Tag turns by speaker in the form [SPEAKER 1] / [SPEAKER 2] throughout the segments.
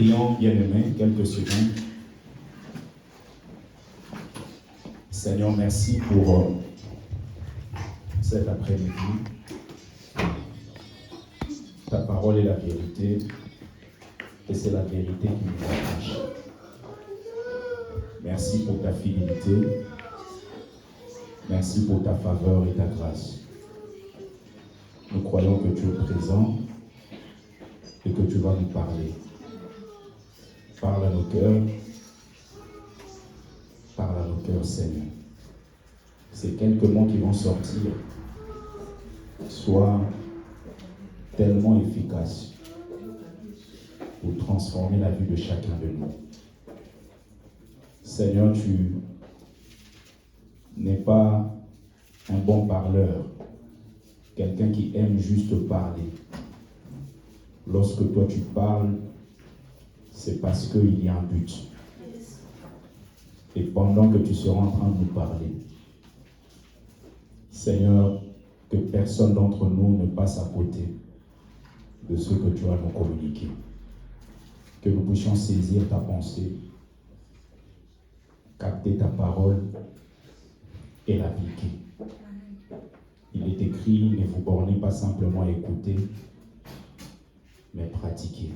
[SPEAKER 1] prions, bien-aimés, quelques secondes. Seigneur, merci pour cet après-midi. Ta parole est la vérité, et c'est la vérité qui nous attache. Merci pour ta fidélité. Merci pour ta faveur et ta grâce. Nous croyons que tu es présent et que tu vas nous parler. Parle à nos cœurs. Parle à nos cœurs, Seigneur. Ces quelques mots qui vont sortir soient tellement efficaces pour transformer la vie de chacun de nous. Seigneur, tu n'es pas un bon parleur, quelqu'un qui aime juste parler. Lorsque toi tu parles, c'est parce qu'il y a un but. Et pendant que tu seras en train de nous parler, Seigneur, que personne d'entre nous ne passe à côté de ce que tu as nous communiqué. Que nous puissions saisir ta pensée, capter ta parole et l'appliquer. Il est écrit, ne vous bornez pas simplement à écouter, mais pratiquer.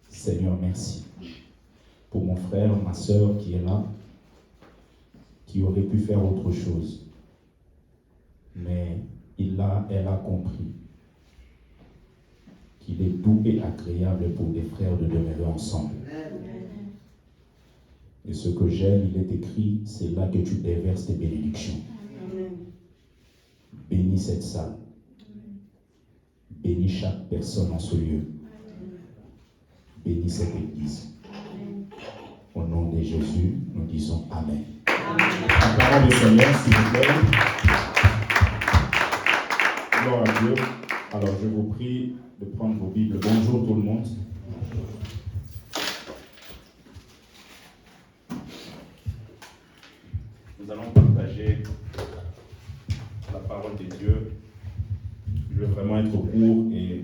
[SPEAKER 1] Seigneur, merci pour mon frère, ma sœur qui est là, qui aurait pu faire autre chose. Mais elle a compris qu'il est doux et agréable pour des frères de demeurer ensemble. Et ce que j'aime, il est écrit, c'est là que tu déverses tes bénédictions. Bénis cette salle. Bénis chaque personne en ce lieu. Bénis cette église. Au nom de Jésus, nous disons Amen. La parole du Seigneur, s'il vous plaît. Gloire à Dieu. Alors, je vous prie de prendre vos Bibles. Bonjour tout le monde. Nous allons partager la parole de Dieu. Je vais vraiment être court et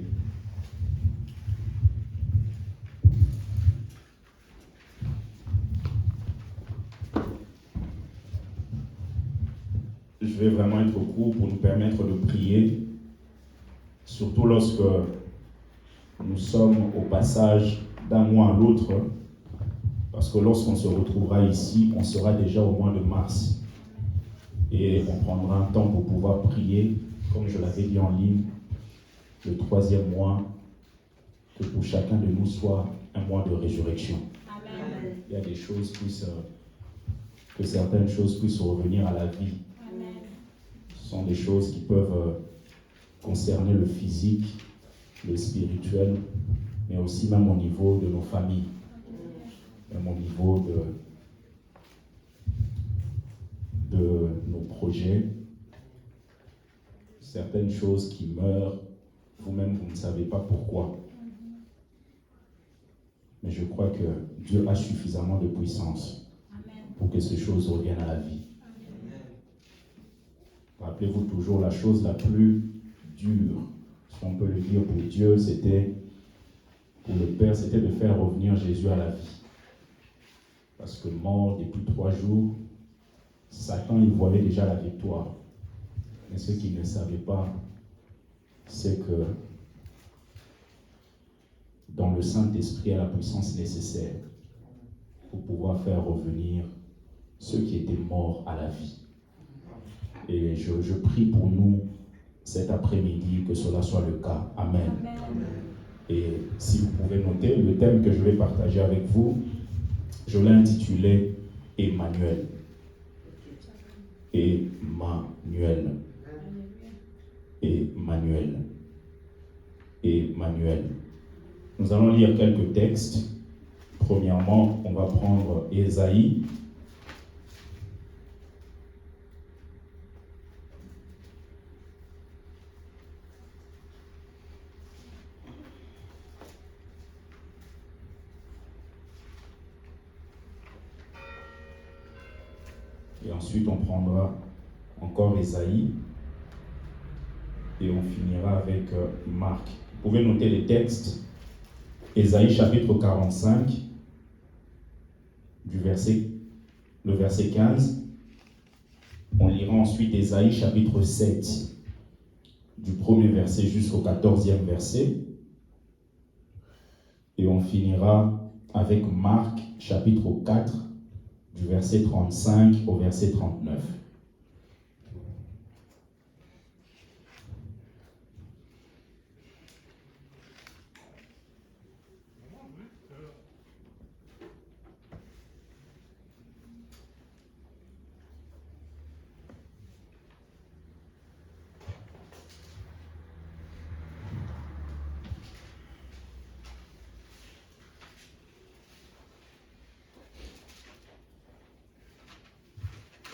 [SPEAKER 1] pour nous permettre de prier, surtout lorsque nous sommes au passage d'un mois à l'autre, parce que lorsqu'on se retrouvera ici, on sera déjà au mois de mars et on prendra un temps pour pouvoir prier, comme je l'avais dit en ligne, le 3e mois, que pour chacun de nous soit un mois de résurrection. Amen. Il y a des choses que certaines choses puissent revenir à la vie. Ce sont des choses qui peuvent concerner le physique, le spirituel, mais aussi même au niveau de nos familles, même au niveau de nos projets. Certaines choses qui meurent, vous-même vous ne savez pas pourquoi. Mais je crois que Dieu a suffisamment de puissance pour que ces choses reviennent à la vie. Rappelez-vous toujours la chose la plus dure, si on peut le dire pour Dieu, pour le Père, c'était de faire revenir Jésus à la vie. Parce que mort depuis 3 jours, Satan, il voyait déjà la victoire. Mais ce qu'il ne savait pas, c'est que dans le Saint-Esprit, il y a la puissance nécessaire pour pouvoir faire revenir ceux qui étaient morts à la vie. Et je prie pour nous cet après-midi que cela soit le cas. Amen. Amen. Et si vous pouvez noter, le thème que je vais partager avec vous, je l'ai intitulé Emmanuel. Emmanuel. Emmanuel. Emmanuel. Nous allons lire quelques textes. Premièrement, on va prendre Ésaïe. Et ensuite, on prendra encore Ésaïe. Et on finira avec Marc. Vous pouvez noter les textes. Ésaïe chapitre 45, le verset 15. On lira ensuite Ésaïe chapitre 7, du premier verset jusqu'au 14e verset. Et on finira avec Marc chapitre 4, du verset 35 au verset 39.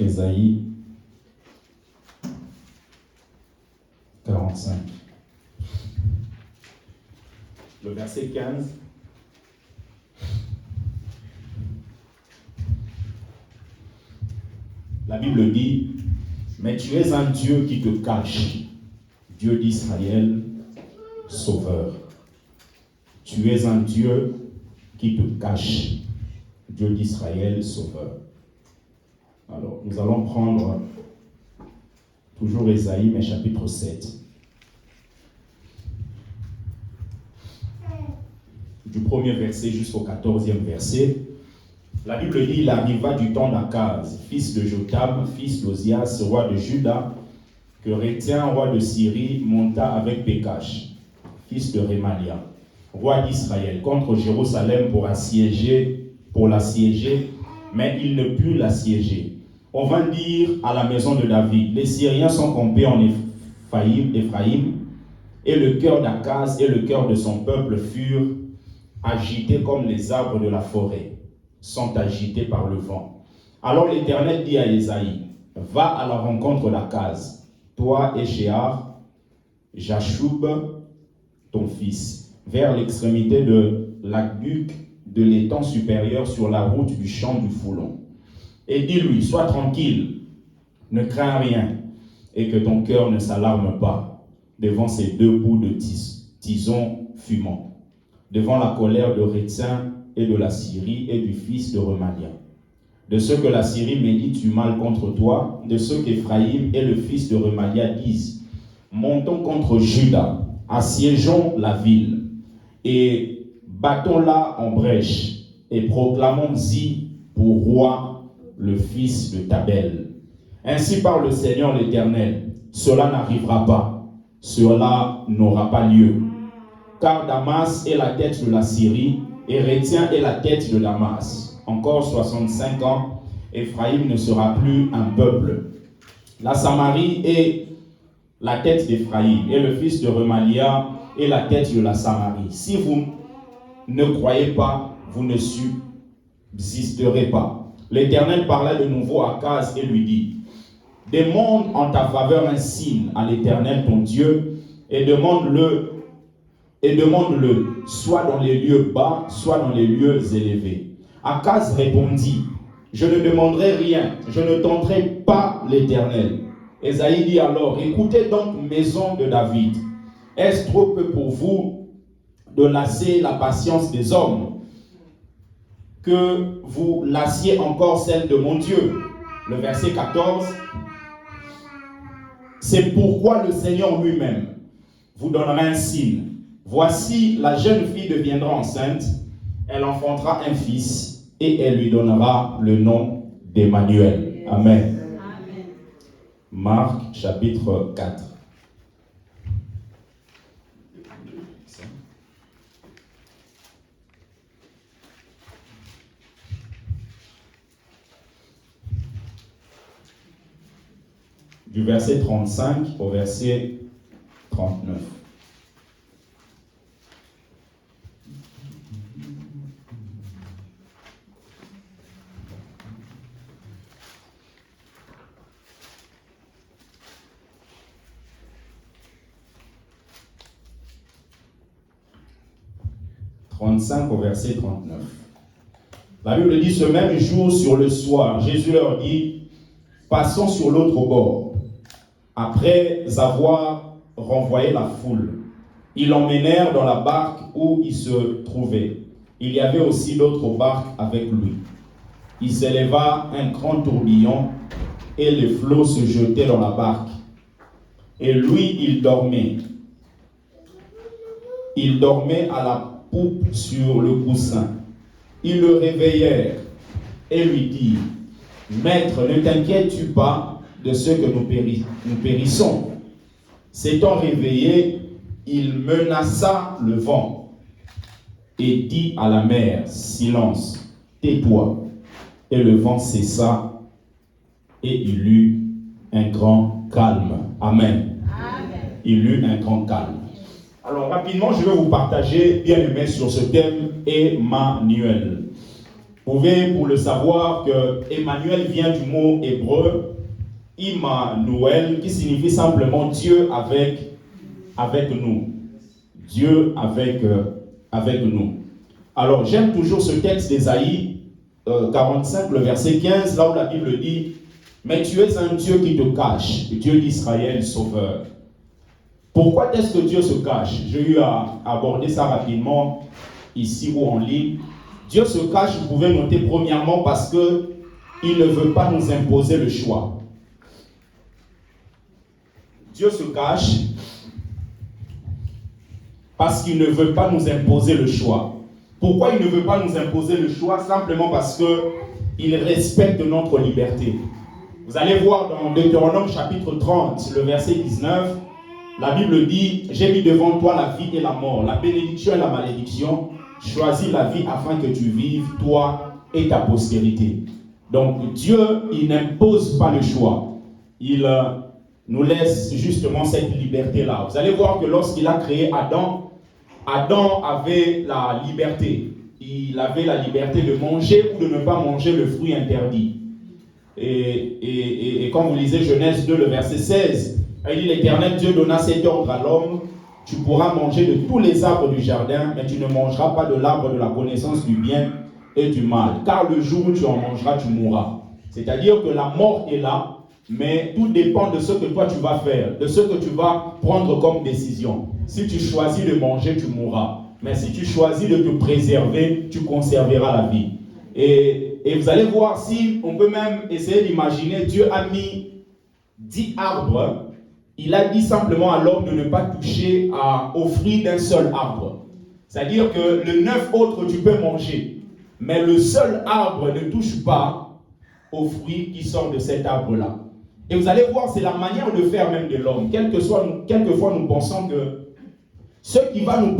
[SPEAKER 1] Ésaïe 45. Le verset 15. La Bible dit, mais tu es un Dieu qui te cache, Dieu d'Israël, sauveur. Tu es un Dieu qui te cache, Dieu d'Israël, sauveur. Alors, nous allons prendre toujours Ésaïe, mais chapitre 7. Du premier verset jusqu'au 14e verset. La Bible dit, il arriva du temps d'Akaz, fils de Jotham, fils d'Ozias, roi de Juda, que Rétien, roi de Syrie, monta avec Pékash, fils de Rémalia, roi d'Israël, contre Jérusalem pour l'assiéger, mais il ne put l'assiéger. On va dire à la maison de David, les Syriens sont campés en Éphraïm, et le cœur d'Akaz et le cœur de son peuple furent agités comme les arbres de la forêt sont agités par le vent. Alors l'Éternel dit à Ésaïe, va à la rencontre d'Akaz, toi et Shear, Jashub, ton fils, vers l'extrémité de l'aqueduc de l'étang supérieur sur la route du champ du Foulon. Et dis-lui, sois tranquille, ne crains rien, et que ton cœur ne s'alarme pas devant ces deux bouts de tison fumant, devant la colère de Rétien et de la Syrie et du fils de Remalia. De ce que la Syrie médite du mal contre toi, de ce qu'Éphraïm et le fils de Remalia disent, montons contre Juda, assiégeons la ville, et battons-la en brèche, et proclamons-y pour roi le fils de Tabel. Ainsi parle le Seigneur l'Éternel, cela n'arrivera pas, cela n'aura pas lieu. Car Damas est la tête de la Syrie, et Rétien est la tête de Damas. Encore 65 ans, Éphraïm ne sera plus un peuple. La Samarie est la tête d'Éphraïm, et le fils de Remalia est la tête de la Samarie. Si vous ne croyez pas, vous ne subsisterez pas. L'Éternel parla de nouveau à Akaz et lui dit, demande en ta faveur un signe à l'Éternel ton Dieu, et demande-le, soit dans les lieux bas, soit dans les lieux élevés. Akaz répondit, je ne demanderai rien, je ne tenterai pas l'Éternel. Ésaïe dit alors, écoutez donc, maison de David, est-ce trop peu pour vous de lasser la patience des hommes, que vous lassiez encore celle de mon Dieu? Le verset 14, c'est pourquoi le Seigneur lui-même vous donnera un signe. Voici, la jeune fille deviendra enceinte, elle enfantera un fils, et elle lui donnera le nom d'Emmanuel. Amen. Amen. Marc chapitre 4. Du verset 35 au verset 39. Au verset 39. La Bible dit, ce même jour sur le soir, Jésus leur dit, passons sur l'autre bord. Après avoir renvoyé la foule, Ils l'emmenèrent dans la barque où il se trouvait. Il y avait aussi d'autres barques avec lui. Il s'éleva un grand tourbillon et les flots se jetaient dans la barque. Et lui, il dormait. Il dormait à la poupe sur le coussin. Ils le réveillèrent et lui dirent, « Maître, ne t'inquiètes-tu pas de ce que nous périssons ?» S'étant réveillé, il menaça le vent et dit à la mer, « Silence, tais-toi. » Et le vent cessa et il eut un grand calme. Amen. Amen. Il eut un grand calme. Alors rapidement, je vais vous partager, bien aimé, sur ce thème Emmanuel. Vous pouvez, pour le savoir, que Emmanuel vient du mot hébreu Immanuel, qui signifie simplement Dieu avec nous. Dieu avec nous. Alors j'aime toujours ce texte d'Ésaïe 45, le verset 15, là où la Bible dit « Mais tu es un Dieu qui te cache, Dieu d'Israël, sauveur. » Pourquoi est-ce que Dieu se cache? J'ai eu à aborder ça rapidement ici ou en ligne. Dieu se cache, vous pouvez noter premièrement parce qu'il ne veut pas nous imposer le choix. Dieu se cache parce qu'il ne veut pas nous imposer le choix. Pourquoi il ne veut pas nous imposer le choix? Simplement parce qu'il respecte notre liberté. Vous allez voir dans Deutéronome chapitre 30, le verset 19, la Bible dit « J'ai mis devant toi la vie et la mort, la bénédiction et la malédiction. Choisis la vie afin que tu vives, toi et ta postérité. » Donc Dieu, il n'impose pas le choix. Il nous laisse justement cette liberté-là. Vous allez voir que lorsqu'il a créé Adam, Adam avait la liberté. Il avait la liberté de manger ou de ne pas manger le fruit interdit. Et quand vous lisez Genèse 2, le verset 16, il dit l'Éternel Dieu donna cet ordre à l'homme, tu pourras manger de tous les arbres du jardin, mais tu ne mangeras pas de l'arbre de la connaissance du bien et du mal. Car le jour où tu en mangeras, tu mourras. C'est-à-dire que la mort est là, mais tout dépend de ce que toi tu vas faire, de ce que tu vas prendre comme décision. Si tu choisis de manger, tu mourras. Mais si tu choisis de te préserver, tu conserveras la vie. Et vous allez voir, si on peut même essayer d'imaginer, Dieu a mis 10 arbres. Il a dit simplement à l'homme de ne pas toucher aux fruits d'un seul arbre. C'est-à-dire que les 9 autres, tu peux manger. Mais le seul arbre ne touche pas aux fruits qui sortent de cet arbre-là. Et vous allez voir, c'est la manière de faire même de l'homme. Quelquefois, nous pensons que ce qui va nous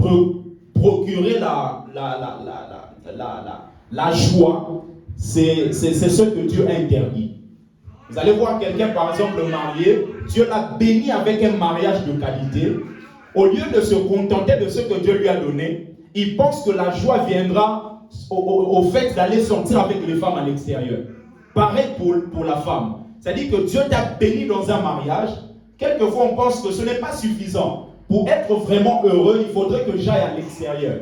[SPEAKER 1] procurer la joie, c'est ce que Dieu a interdit. Vous allez voir quelqu'un, par exemple, marié, Dieu l'a béni avec un mariage de qualité. Au lieu de se contenter de ce que Dieu lui a donné, il pense que la joie viendra au fait d'aller sortir avec les femmes à l'extérieur. Pareil pour la femme. C'est-à-dire que Dieu t'a béni dans un mariage. Quelquefois, on pense que ce n'est pas suffisant. Pour être vraiment heureux, il faudrait que j'aille à l'extérieur.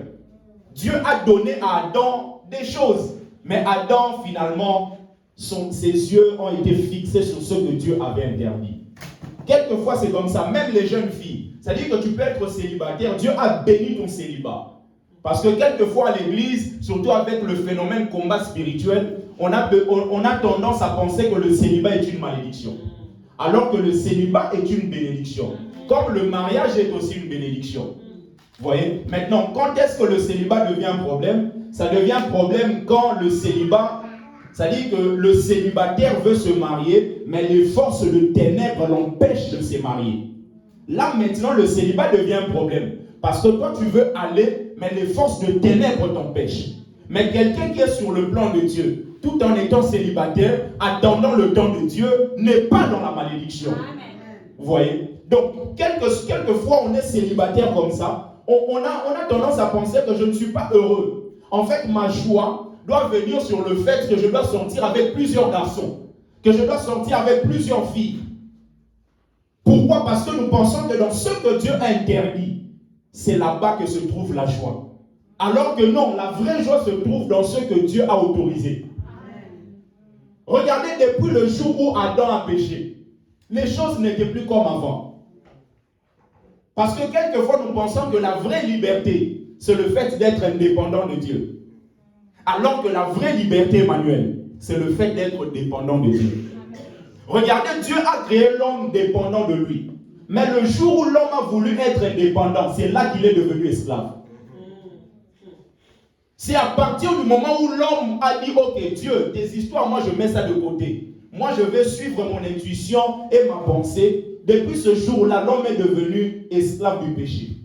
[SPEAKER 1] Dieu a donné à Adam des choses. Mais Adam, finalement, ses yeux ont été fixés sur ce que Dieu avait interdit. Quelquefois, c'est comme ça. Même les jeunes filles. C'est-à-dire que tu peux être célibataire. Dieu a béni ton célibat. Parce que quelquefois, à l'église, surtout avec le phénomène combat spirituel, on a tendance à penser que le célibat est une malédiction. Alors que le célibat est une bénédiction. Comme le mariage est aussi une bénédiction. Vous voyez? Maintenant, quand est-ce que le célibat devient un problème? Ça devient un problème quand le célibat, c'est-à-dire que le célibataire veut se marier, mais les forces de ténèbres l'empêchent de se marier. Là, maintenant, le célibat devient un problème. Parce que toi, tu veux aller, mais les forces de ténèbres t'empêchent. Mais quelqu'un qui est sur le plan de Dieu, tout en étant célibataire, attendant le temps de Dieu, n'est pas dans la malédiction. Amen. Vous voyez? Donc, quelquefois, on est célibataire comme ça. On a tendance à penser que je ne suis pas heureux. En fait, ma joie doit venir sur le fait que je dois sortir avec plusieurs garçons. Que je dois sortir avec plusieurs filles. Pourquoi? Parce que nous pensons que dans ce que Dieu a interdit, c'est là-bas que se trouve la joie. Alors que non, la vraie joie se trouve dans ce que Dieu a autorisé. Regardez, depuis le jour où Adam a péché, les choses n'étaient plus comme avant. Parce que quelquefois, nous pensons que la vraie liberté, c'est le fait d'être indépendant de Dieu. Alors que la vraie liberté, Emmanuel, c'est le fait d'être dépendant de Dieu. Regardez, Dieu a créé l'homme dépendant de lui. Mais le jour où l'homme a voulu être indépendant, c'est là qu'il est devenu esclave. C'est à partir du moment où l'homme a dit, ok, Dieu, tes histoires, moi je mets ça de côté. Moi je vais suivre mon intuition et ma pensée. Depuis ce jour-là, l'homme est devenu esclave du péché.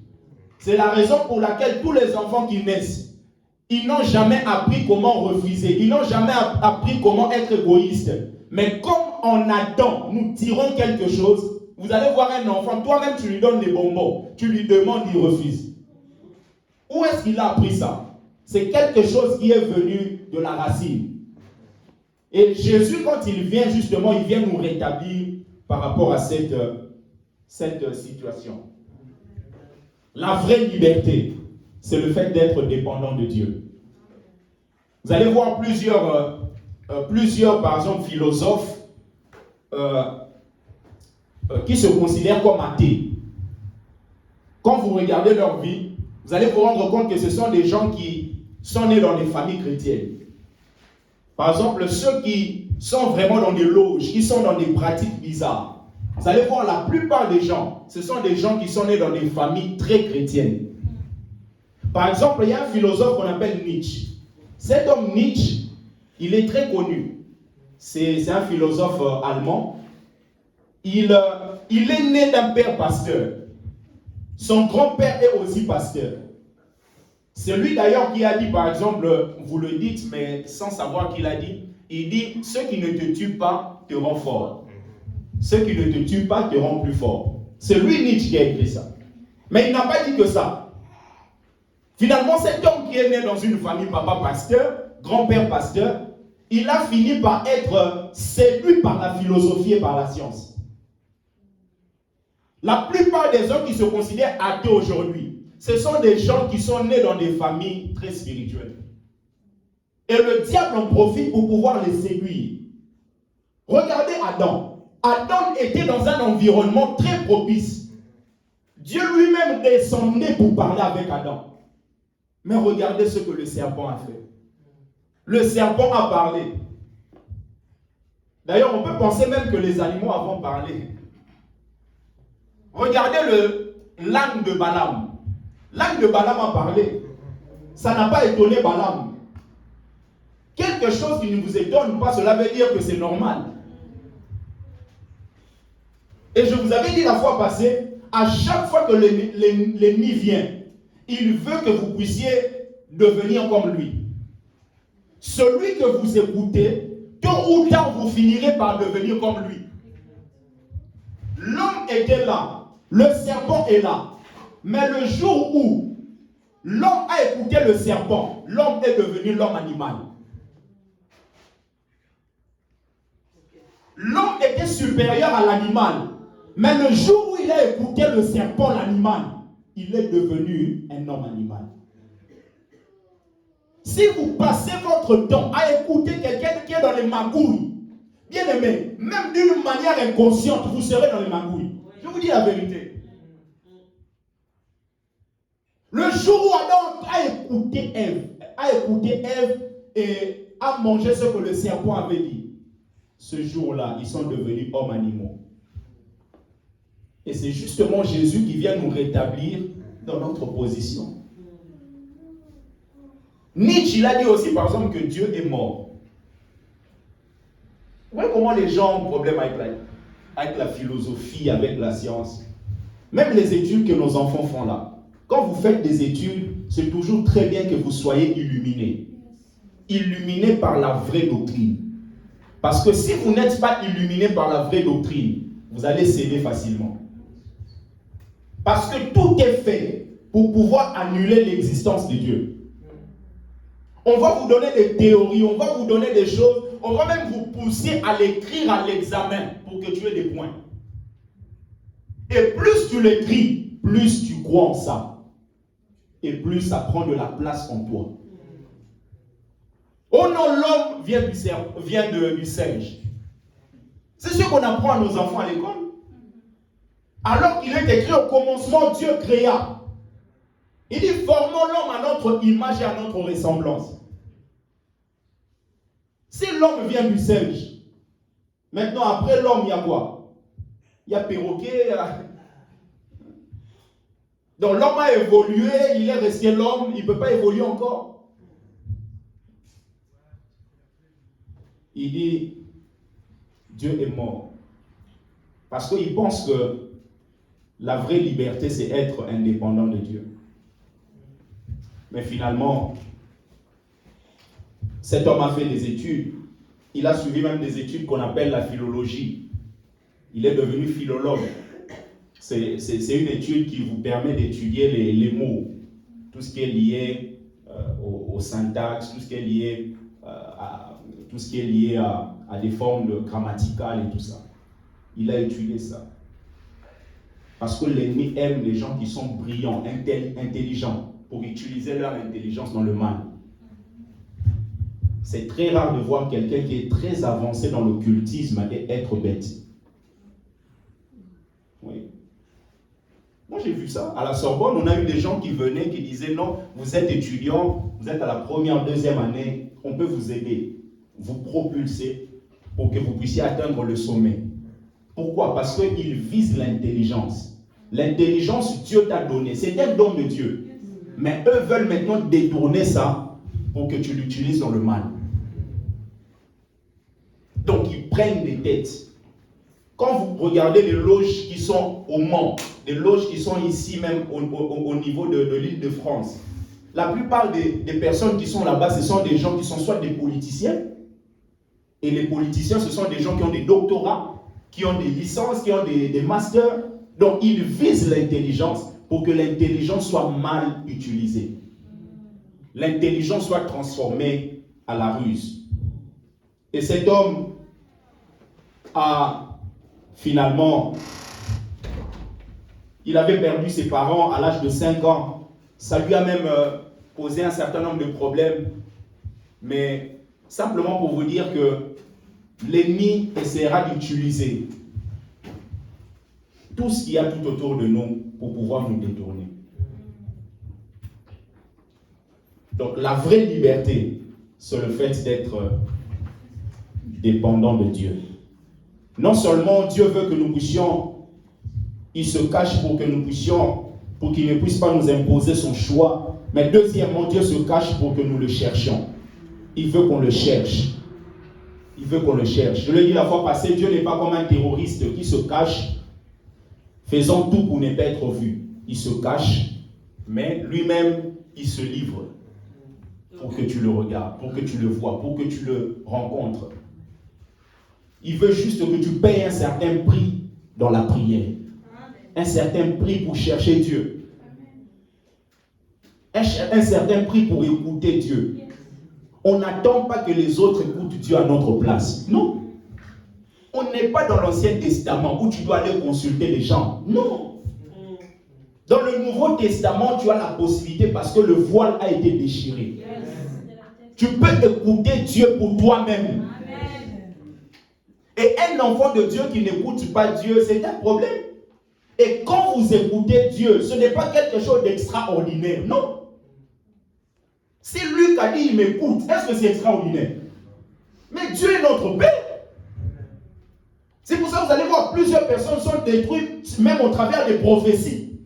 [SPEAKER 1] C'est la raison pour laquelle tous les enfants qui naissent, ils n'ont jamais appris comment refuser. Ils n'ont jamais appris comment être égoïste. Mais comme en Adam, nous tirons quelque chose, vous allez voir un enfant, toi-même tu lui donnes des bonbons, tu lui demandes, il refuse. Où est-ce qu'il a appris ça? C'est quelque chose qui est venu de la racine. Et Jésus, quand il vient justement, il vient nous rétablir par rapport à cette situation. La vraie liberté, c'est le fait d'être dépendant de Dieu. Vous allez voir plusieurs par exemple, philosophes qui se considèrent comme athées. Quand vous regardez leur vie, vous allez vous rendre compte que ce sont des gens qui sont nés dans des familles chrétiennes. Par exemple, ceux qui sont vraiment dans des loges, qui sont dans des pratiques bizarres, vous allez voir la plupart des gens, ce sont des gens qui sont nés dans des familles très chrétiennes. Par exemple, il y a un philosophe qu'on appelle Nietzsche. Cet homme Nietzsche, il est très connu. C'est un philosophe allemand. Il est né d'un père pasteur. Son grand-père est aussi pasteur. C'est lui d'ailleurs qui a dit, par exemple, vous le dites, mais sans savoir qui l'a dit, il dit, ceux qui ne te tuent pas te rendent fort. Ceux qui ne te tuent pas te rendent plus fort. C'est lui Nietzsche qui a écrit ça. Mais il n'a pas dit que ça. Finalement, cet homme qui est né dans une famille papa pasteur, grand-père pasteur, il a fini par être séduit par la philosophie et par la science. La plupart des hommes qui se considèrent athées aujourd'hui, ce sont des gens qui sont nés dans des familles très spirituelles. Et le diable en profite pour pouvoir les séduire. Regardez Adam. Adam était dans un environnement très propice. Dieu lui-même descendait pour parler avec Adam. Mais regardez ce que le serpent a fait. Le serpent a parlé. D'ailleurs, on peut penser même que les animaux avons parlé. Regardez l'âne de Balaam. L'âne de Balaam a parlé. Ça n'a pas étonné Balaam. Quelque chose qui ne vous étonne pas, cela veut dire que c'est normal. Et je vous avais dit la fois passée, à chaque fois que l'ennemi vient, il veut que vous puissiez devenir comme lui. Celui que vous écoutez, tôt ou tard, vous finirez par devenir comme lui. L'homme était là, le serpent est là. Mais le jour où l'homme a écouté le serpent, l'homme est devenu l'homme animal. L'homme était supérieur à l'animal. Mais le jour où il a écouté le serpent, l'animal, il est devenu un homme animal. Si vous passez votre temps à écouter quelqu'un qui est dans les magouilles, bien aimé, même d'une manière inconsciente, vous serez dans les magouilles. Je vous dis la vérité. Le jour où Adam a écouté Ève et a mangé ce que le serpent avait dit, ce jour-là, ils sont devenus hommes animaux. Et c'est justement Jésus qui vient nous rétablir dans notre position. Nietzsche, il a dit aussi, par exemple, que Dieu est mort. Vous voyez comment les gens ont problème avec la philosophie, avec la science. Même les études que nos enfants font là. Quand vous faites des études, c'est toujours très bien que vous soyez illuminés. Illuminés par la vraie doctrine. Parce que si vous n'êtes pas illuminés par la vraie doctrine, vous allez céder facilement. Parce que tout est fait pour pouvoir annuler l'existence de Dieu. On va vous donner des théories, on va vous donner des choses, on va même vous pousser à l'écrire à l'examen pour que tu aies des points. Et plus tu l'écris, plus tu crois en ça. Et plus ça prend de la place en toi. Oh non, l'homme vient du singe. C'est ce qu'on apprend à nos enfants à l'école. Alors qu'il est écrit au commencement, Dieu créa. Il dit, formons l'homme à notre image et à notre ressemblance. Si l'homme vient du singe, maintenant après l'homme, il y a quoi? Il y a perroquet. Donc l'homme a évolué, il est resté l'homme, il ne peut pas évoluer encore. Il dit, Dieu est mort. Parce qu'il pense que la vraie liberté, c'est être indépendant de Dieu. Mais finalement, cet homme a fait des études. Il a suivi même des études qu'on appelle la philologie. Il est devenu philologue. C'est une étude qui vous permet d'étudier les mots. Tout ce qui est lié au syntaxe, tout ce qui est lié, à des formes grammaticales et tout ça. Il a étudié ça. Parce que l'ennemi aime les gens qui sont brillants, intelligents, pour utiliser leur intelligence dans le mal. C'est très rare de voir quelqu'un qui est très avancé dans l'occultisme et être bête. Oui. Moi j'ai vu ça. À la Sorbonne, on a eu des gens qui venaient, qui disaient non, vous êtes étudiant, vous êtes à la première, deuxième année, on peut vous aider, vous propulser pour que vous puissiez atteindre le sommet. Pourquoi? Parce qu'ils visent l'intelligence. L'intelligence, Dieu t'a donné. C'est un don de Dieu. Mais eux veulent maintenant détourner ça pour que tu l'utilises dans le mal. Donc, ils prennent des têtes. Quand vous regardez les loges qui sont au Mans, les loges qui sont ici même au niveau de l'île de France, la plupart des personnes qui sont là-bas, ce sont des gens qui sont soit des politiciens, et les politiciens, ce sont des gens qui ont des doctorats, qui ont des licences, qui ont des masters. Donc, ils visent l'intelligence pour que l'intelligence soit mal utilisée. L'intelligence soit transformée à la ruse. Et cet homme a finalement, il avait perdu ses parents à l'âge de 5 ans. Ça lui a même posé un certain nombre de problèmes. Mais simplement pour vous dire que l'ennemi essaiera d'utiliser tout ce qu'il y a tout autour de nous pour pouvoir nous détourner. Donc la vraie liberté, c'est le fait d'être dépendant de Dieu. Non seulement Dieu veut que nous puissions, il se cache pour que nous puissions, pour qu'il ne puisse pas nous imposer son choix, mais deuxièmement, Dieu se cache pour que nous le cherchions. Il veut qu'on le cherche. Il veut qu'on le cherche. Je l'ai dit la fois passée, Dieu n'est pas comme un terroriste qui se cache, faisant tout pour ne pas être vu. Il se cache, mais lui-même, il se livre pour que tu le regardes, pour que tu le vois, pour que tu le rencontres. Il veut juste que tu payes un certain prix dans la prière. Un certain prix pour chercher Dieu. Un certain prix pour écouter Dieu. On n'attend pas que les autres écoutent Dieu à notre place. Non. On n'est pas dans l'Ancien Testament où tu dois aller consulter les gens. Non. Dans le Nouveau Testament, tu as la possibilité parce que le voile a été déchiré. Tu peux écouter Dieu pour toi-même. Et un enfant de Dieu qui n'écoute pas Dieu, c'est un problème. Et quand vous écoutez Dieu, ce n'est pas quelque chose d'extraordinaire. Non. Si Luc a dit, il m'écoute, est-ce que c'est extraordinaire? Mais Dieu est notre Père. C'est pour ça que vous allez voir, plusieurs personnes sont détruites, même au travers des prophéties.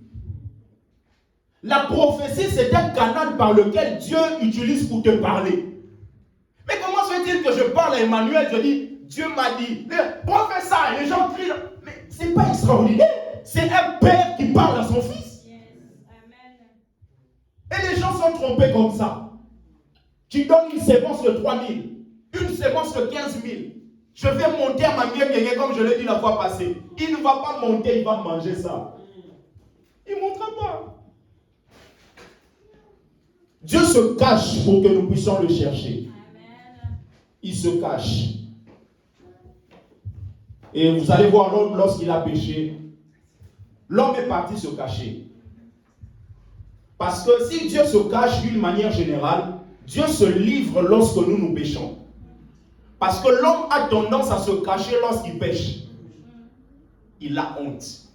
[SPEAKER 1] La prophétie, c'est un canal par lequel Dieu utilise pour te parler. Mais comment se fait-il que je parle à Emmanuel, je dis, Dieu m'a dit, prophète ça, et les gens crient, mais c'est pas extraordinaire. C'est un père qui parle à son fils. Yes. Amen. Et les gens sont trompés comme ça. Tu donnes une séquence de 3 000, une séquence de 15 000. Je vais monter à ma mienne comme je l'ai dit la fois passée. Il ne va pas monter, il va manger ça. Il ne montera pas. Dieu se cache pour que nous puissions le chercher. Amen. Il se cache. Et vous allez voir l'homme lorsqu'il a péché. L'homme est parti se cacher. Parce que si Dieu se cache d'une manière générale, Dieu se livre lorsque nous péchons. Parce que l'homme a tendance à se cacher lorsqu'il pêche. Il a honte.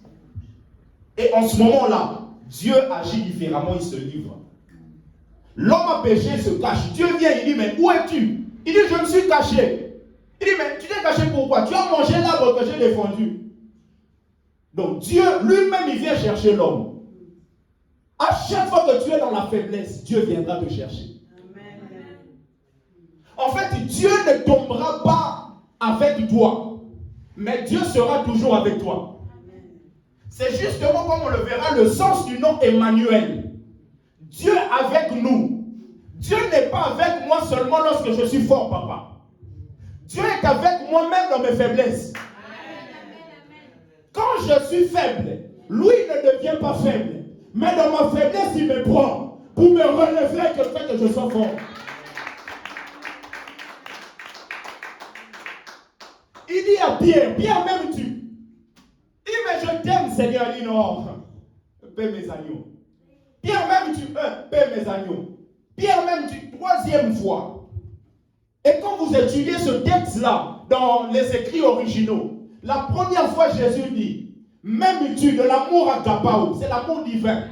[SPEAKER 1] Et en ce moment-là, Dieu agit différemment, il se livre. L'homme a péché, il se cache. Dieu vient, il dit, mais où es-tu? Il dit, je me suis caché. Il dit, mais tu t'es caché pourquoi? Tu as mangé l'arbre que j'ai défendu. Donc Dieu lui-même, il vient chercher l'homme. À chaque fois que tu es dans la faiblesse, Dieu viendra te chercher. Amen. En fait, Dieu ne tombera pas avec toi, mais Dieu sera toujours avec toi. Amen. C'est justement comme on le verra, le sens du nom Emmanuel. Dieu avec nous. Dieu n'est pas avec moi seulement lorsque je suis fort, papa. Dieu est avec moi-même dans mes faiblesses. Quand je suis faible, lui ne devient pas faible. Mais dans ma faiblesse, il me prend pour me relever que fait que je sois fort. Il dit à Pierre, Pierre m'aimes-tu? Il dit, mais je t'aime, Seigneur. Il dit, non, paie mes agneaux. Pierre m'aimes-tu? Paie mes agneaux. Pierre m'aimes-tu? Troisième fois. Et quand vous étudiez ce texte-là dans les écrits originaux, la première fois Jésus dit, m'aimes-tu? De l'amour agapao, c'est l'amour divin.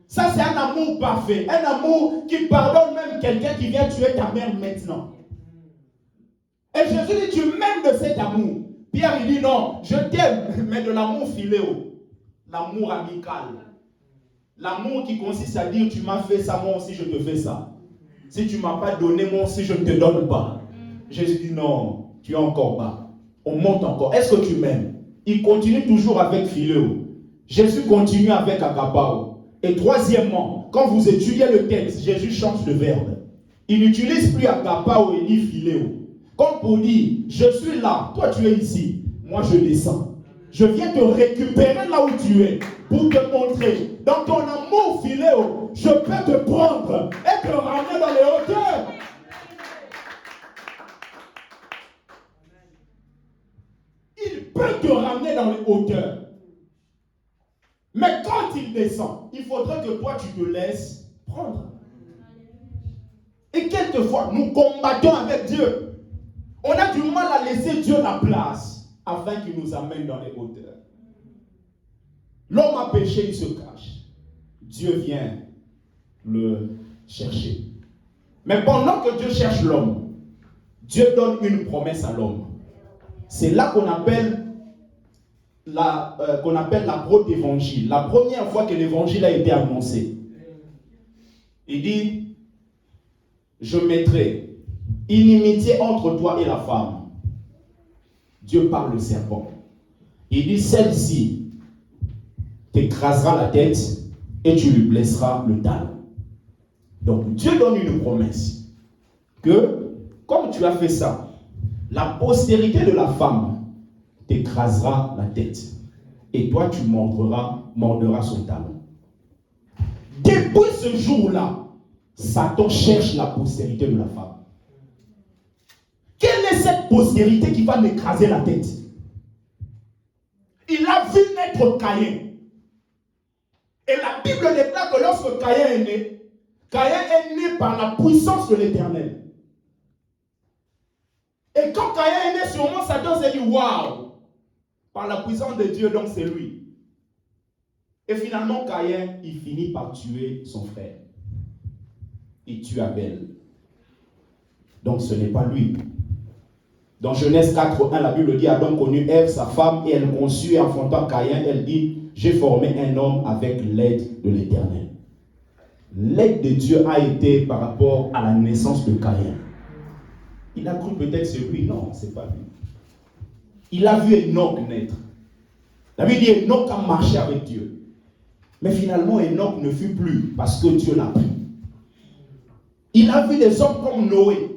[SPEAKER 1] Ça c'est un amour parfait, un amour qui pardonne même quelqu'un qui vient tuer ta mère maintenant. Et Jésus dit, tu m'aimes de cet amour. Pierre il dit non, je t'aime, mais de l'amour philéo, l'amour amical. L'amour qui consiste à dire, tu m'as fait ça, moi aussi je te fais ça. Si tu ne m'as pas donné, moi aussi je ne te donne pas. Jésus dit non, tu es encore bas. On monte encore. Est-ce que tu m'aimes? Il continue toujours avec philéo. Jésus continue avec agapao. Et troisièmement, quand vous étudiez le texte, Jésus change de verbe. Il n'utilise plus agapao et dit philéo. Comme pour dire, je suis là, toi tu es ici, moi je descends. Je viens te récupérer là où tu es pour te montrer. Dans ton amour philéo, je peux te prendre et te ramener dans les hauteurs. Il peut te ramener dans les hauteurs. Mais quand il descend, il faudrait que toi tu te laisses prendre. Et quelquefois, nous combattons avec Dieu. On a du mal à laisser Dieu la place afin qu'il nous amène dans les hauteurs. L'homme a péché, il se cache. Dieu vient le chercher. Mais pendant que Dieu cherche l'homme, Dieu donne une promesse à l'homme. C'est là qu'on appelle l'apôtre d'évangile. La première fois que l'évangile a été annoncé. Il dit, je mettrai inimitié entre toi et la femme. Dieu parle au serpent. Il dit, celle-ci t'écrasera la tête et tu lui blesseras le talon. Donc Dieu donne une promesse que, comme tu as fait ça, la postérité de la femme t'écrasera la tête et toi tu mordras son talon. Depuis ce jour-là, Satan cherche la postérité de la femme. Quelle est cette postérité qui va m'écraser la tête? Il a vu naître Caïn. Et la Bible déclare que lorsque Caïn est né par la puissance de l'Éternel. Et quand Caïn est né, sûrement Satan s'est dit, waouh, par la puissance de Dieu, donc c'est lui. Et finalement, Caïn, il finit par tuer son frère. Il tue Abel. Donc ce n'est pas lui. Dans Genèse 4:1, la Bible dit, Adam connut Ève, sa femme, et elle conçut et enfanta Caïn. Elle dit, j'ai formé un homme avec l'aide de l'Éternel. L'aide de Dieu a été par rapport à la naissance de Caïn. Il a cru peut-être c'est lui. Non, c'est pas lui. Il a vu Enoch naître. La Bible dit, Enoch a marché avec Dieu. Mais finalement, Enoch ne fut plus parce que Dieu l'a pris. Il a vu des hommes comme Noé.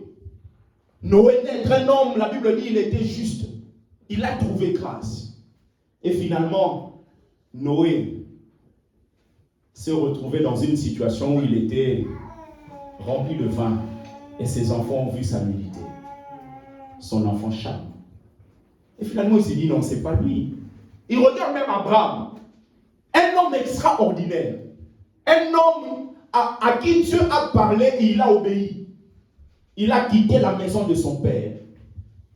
[SPEAKER 1] Noé naître un homme, la Bible dit, il était juste. Il a trouvé grâce. Et finalement, Noé s'est retrouvé dans une situation où il était rempli de vin. Et ses enfants ont vu sa nudité. Son enfant Cham. Et finalement, il s'est dit, non, c'est pas lui. Il regarde même Abraham. Un homme extraordinaire. Un homme à qui Dieu a parlé et il a obéi. Il a quitté la maison de son père.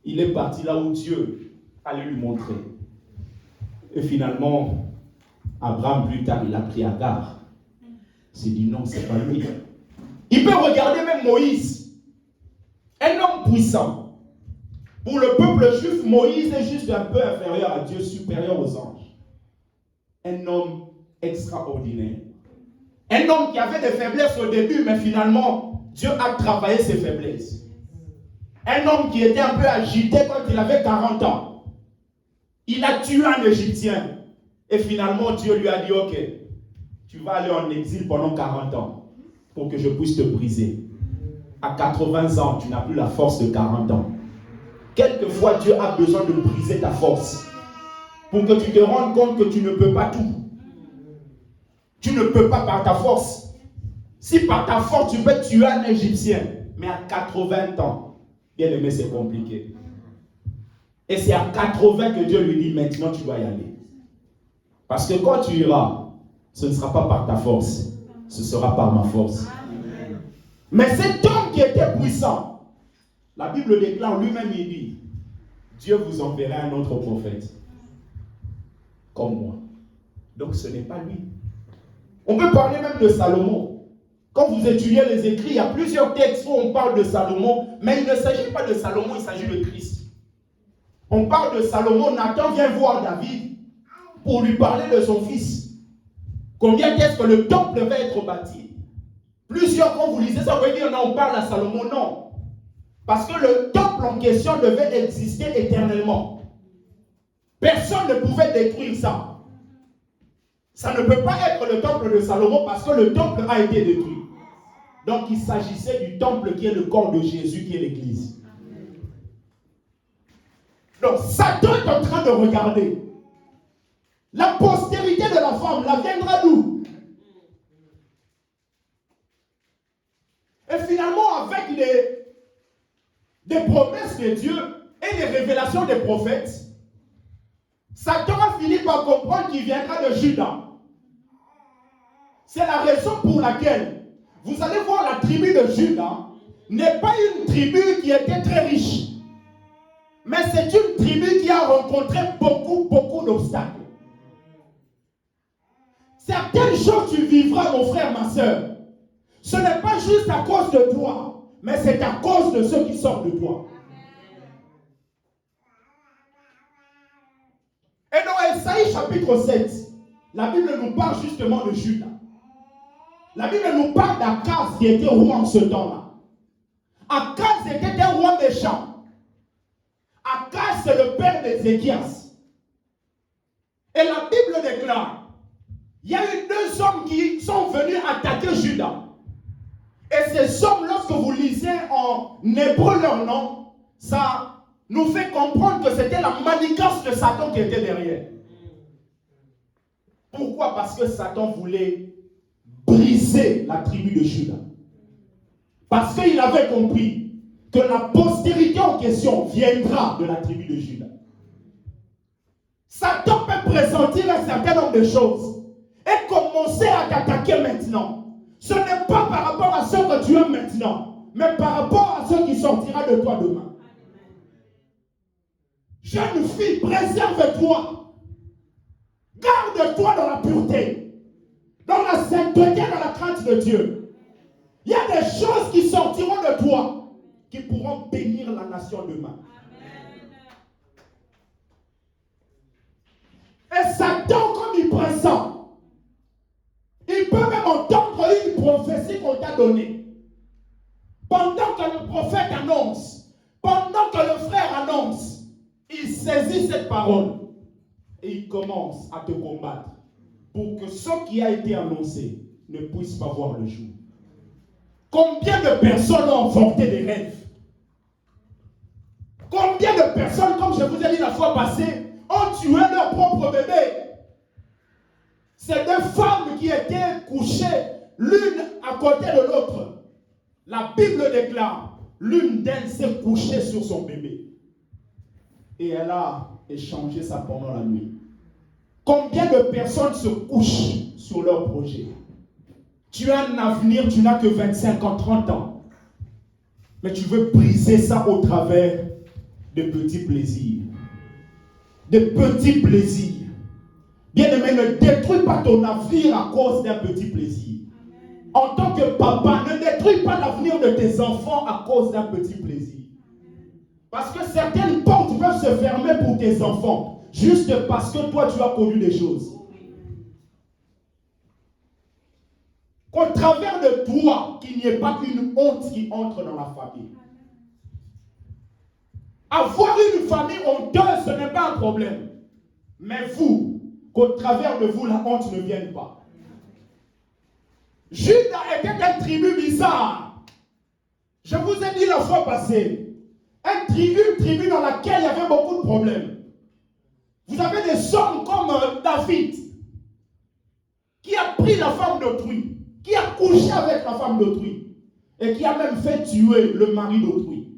[SPEAKER 1] Il est parti là où Dieu allait lui montrer. Et finalement, Abraham, plus tard, il a pris Agar. Il s'est dit non, c'est pas lui. Il peut regarder même Moïse, un homme puissant. Pour le peuple juif, Moïse est juste un peu inférieur à Dieu, supérieur aux anges. Un homme extraordinaire. Un homme qui avait des faiblesses au début, mais finalement, Dieu a travaillé ses faiblesses. Un homme qui était un peu agité quand il avait 40 ans. Il a tué un Égyptien. Et finalement, Dieu lui a dit, ok, tu vas aller en exil pendant 40 ans pour que je puisse te briser. À 80 ans, tu n'as plus la force de 40 ans. Quelquefois, Dieu a besoin de briser ta force pour que tu te rendes compte que tu ne peux pas tout. Tu ne peux pas par ta force. Si par ta force, tu peux tuer un Égyptien, mais à 80 ans, bien aimé, c'est compliqué. Et c'est à 80 que Dieu lui dit, maintenant tu dois y aller. Parce que quand tu iras, ce ne sera pas par ta force, ce sera par ma force. Mais cet homme qui était puissant, la Bible déclare lui-même, il dit, Dieu vous enverra un autre prophète, comme moi. Donc ce n'est pas lui. On peut parler même de Salomon. Quand vous étudiez les écrits, il y a plusieurs textes où on parle de Salomon, mais il ne s'agit pas de Salomon, il s'agit de Christ. On parle de Salomon, Nathan vient voir David pour lui parler de son fils. Combien est-ce que le temple va être bâti? Plusieurs, quand vous lisez ça, vous voyez dire non, on parle à Salomon, non. Parce que le temple en question devait exister éternellement. Personne ne pouvait détruire ça. Ça ne peut pas être le temple de Salomon parce que le temple a été détruit. Donc il s'agissait du temple qui est le corps de Jésus, qui est l'église. Donc Satan est en train de regarder. La postérité de la femme, la viendra d'où? Et finalement, avec des promesses de Dieu et les révélations des prophètes, Satan a fini par comprendre qu'il viendra de Juda. C'est la raison pour laquelle vous allez voir la tribu de Juda n'est pas une tribu qui était très riche. Mais c'est une tribu qui a rencontré beaucoup d'obstacles. Certaines choses tu vivras, mon frère, ma soeur. Ce n'est pas juste à cause de toi, mais c'est à cause de ceux qui sortent de toi. Et dans Esaïe chapitre 7, la Bible nous parle justement de Juda. La Bible nous parle d'Akaz qui était roi en ce temps-là. Akaz était un roi méchant. Akaz, c'est le père d'Ézéchias. Et la Bible déclare, il y a eu deux hommes qui sont venus attaquer Juda. Et ces hommes, lorsque vous lisez en hébreu leur nom, ça nous fait comprendre que c'était la manigance de Satan qui était derrière. Pourquoi? Parce que Satan voulait briser la tribu de Juda. Parce qu'il avait compris que la postérité en question viendra de la tribu de Juda. Satan peut présenter un certain nombre de choses et commencer à t'attaquer maintenant. Ce n'est pas par rapport à ce que tu as maintenant, mais par rapport à ce qui sortira de toi demain. Jeune fille, préserve-toi. Garde-toi dans la pureté, dans la sainteté, dans la crainte de Dieu. Il y a des choses qui sortiront de toi qui pourront bénir la nation demain. Et Satan, comme il pressent, il peut même entendre une prophétie qu'on t'a donnée. Pendant que le prophète annonce, pendant que le frère annonce, il saisit cette parole et il commence à te combattre pour que ce qui a été annoncé ne puisse pas voir le jour. Combien de personnes ont enfanté des rêves? Combien de personnes, comme je vous ai dit la fois passée, ont tué leur propre bébé? C'est deux femmes qui étaient couchées l'une à côté de l'autre. La Bible déclare, l'une d'elles s'est couchée sur son bébé. Et elle a échangé ça pendant la nuit. Combien de personnes se couchent sur leur projet? Tu as un avenir, tu n'as que 25 ans, 30 ans. Mais tu veux briser ça au travers de petits plaisirs. De petits plaisirs. Bien-aimé, ne détruis pas ton avenir à cause d'un petit plaisir. En tant que papa, ne détruis pas l'avenir de tes enfants à cause d'un petit plaisir. Parce que certaines portes peuvent se fermer pour tes enfants, juste parce que toi, tu as connu des choses. Qu'au travers de toi, qu'il n'y ait pas une honte qui entre dans la famille. Avoir une famille honteuse, ce n'est pas un problème. Mais vous, qu'au travers de vous, la honte ne vienne pas. Judas était une tribu bizarre. Je vous ai dit la fois passée, une tribu dans laquelle il y avait beaucoup de problèmes. Vous avez des hommes comme David, qui a pris la femme d'autrui, qui a couché avec la femme d'autrui, et qui a même fait tuer le mari d'autrui.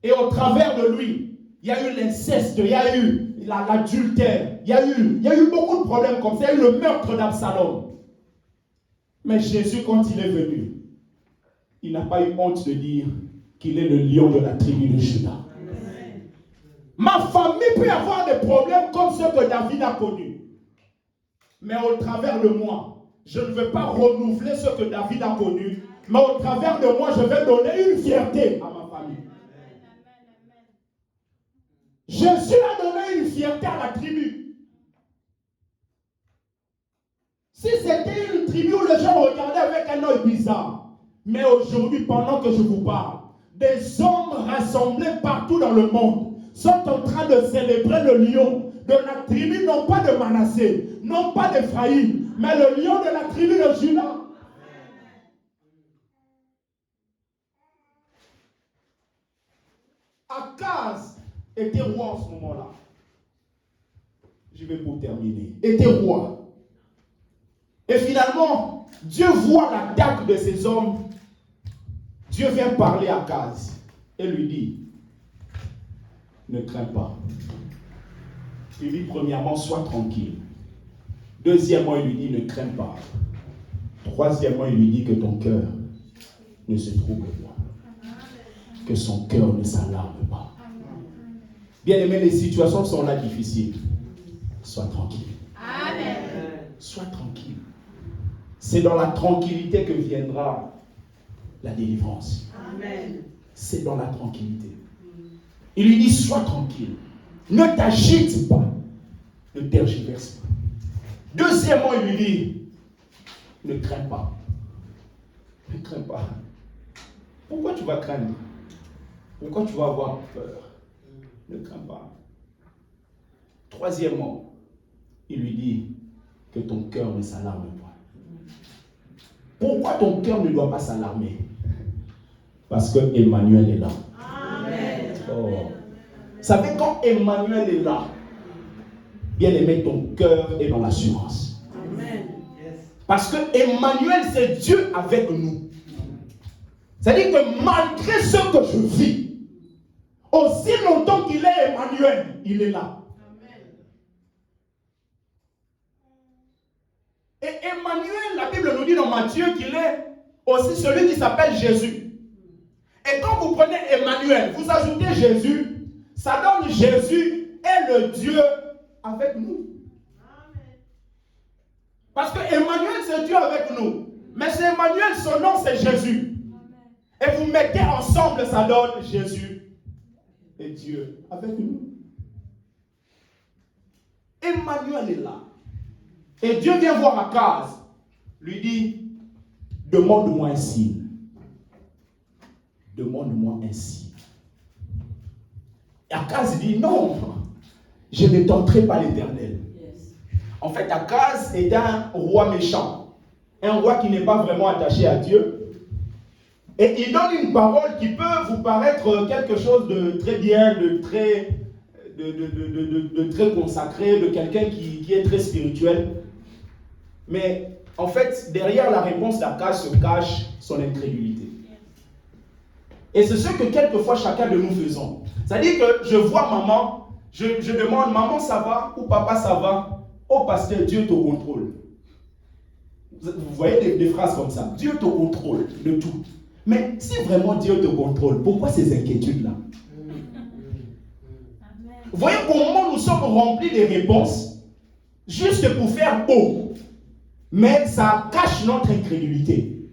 [SPEAKER 1] Et au travers de lui, il y a eu l'inceste, il y a eu l'adultère, il y a eu beaucoup de problèmes comme ça, il y a eu le meurtre d'Absalom. Mais Jésus, quand il est venu, il n'a pas eu honte de dire qu'il est le lion de la tribu de Juda. Ma famille peut avoir des problèmes comme ceux que David a connus. Mais au travers de moi, je ne veux pas renouveler ce que David a connu. Mais au travers de moi, je vais donner une fierté à ma famille. Jésus a donné une fierté à la tribu. Si c'était une tribu où les gens regardaient avec un œil bizarre, mais aujourd'hui, pendant que je vous parle, des hommes rassemblés partout dans le monde sont en train de célébrer le lion de la tribu, non pas de Manassé, non pas d'Ephraïm, mais le lion de la tribu de Juda. Akaz était roi en ce moment-là. Je vais pour terminer. Était roi. Et finalement, Dieu voit l'attaque de ces hommes. Dieu vient parler à Akaz et lui dit, ne crains pas. Il dit premièrement, sois tranquille. Deuxièmement, il lui dit, ne crains pas. Troisièmement, il lui dit que ton cœur ne se trouble pas. Que son cœur ne s'alarme pas. Bien aimé, les situations sont là difficiles. Sois tranquille. Amen. Sois tranquille. C'est dans la tranquillité que viendra la délivrance. Amen. C'est dans la tranquillité. Il lui dit, sois tranquille. Ne t'agite pas. Ne tergiverse pas. Deuxièmement, il lui dit, ne crains pas. Ne crains pas. Pourquoi tu vas craindre? Pourquoi tu vas avoir peur? Ne crains pas. Troisièmement, il lui dit que ton cœur ne s'alarme pas. Pourquoi ton cœur ne doit pas s'alarmer? Parce que Emmanuel est là. Amen. Oh. Vous savez, quand Emmanuel est là, bien aimé, ton cœur est dans l'assurance. Amen. Parce que Emmanuel, c'est Dieu avec nous. C'est-à-dire que malgré ce que je vis, aussi longtemps qu'il est Emmanuel, il est là. Et Emmanuel, la Bible nous dit dans Matthieu qu'il est aussi celui qui s'appelle Jésus. Et quand vous prenez Emmanuel, vous ajoutez Jésus, ça donne Jésus est le Dieu avec nous. Parce que Emmanuel, c'est Dieu avec nous. Mais c'est Emmanuel, son nom, c'est Jésus. Et vous mettez ensemble, ça donne Jésus et Dieu avec nous. Emmanuel est là. Et Dieu vient voir Akaz, lui dit, demande-moi un signe. Demande-moi un signe. Et Akaz dit, non, je ne tenterai pas l'Éternel. Yes. En fait, Akaz est un roi méchant. Un roi qui n'est pas vraiment attaché à Dieu. Et il donne une parole qui peut vous paraître quelque chose de très bien, de très consacré, de quelqu'un qui est très spirituel. Mais en fait, derrière la réponse d'Akaz se cache son incrédulité. Et c'est ce que quelquefois chacun de nous faisons. C'est-à-dire que je vois maman, je demande, maman ça va ou papa ça va? Oh pasteur, Dieu te contrôle. Vous voyez des phrases comme ça. Dieu te contrôle de tout. Mais si vraiment Dieu te contrôle, pourquoi ces inquiétudes-là? Vous voyez comment nous sommes remplis des réponses? juste pour faire beau. Mais ça cache notre incrédulité.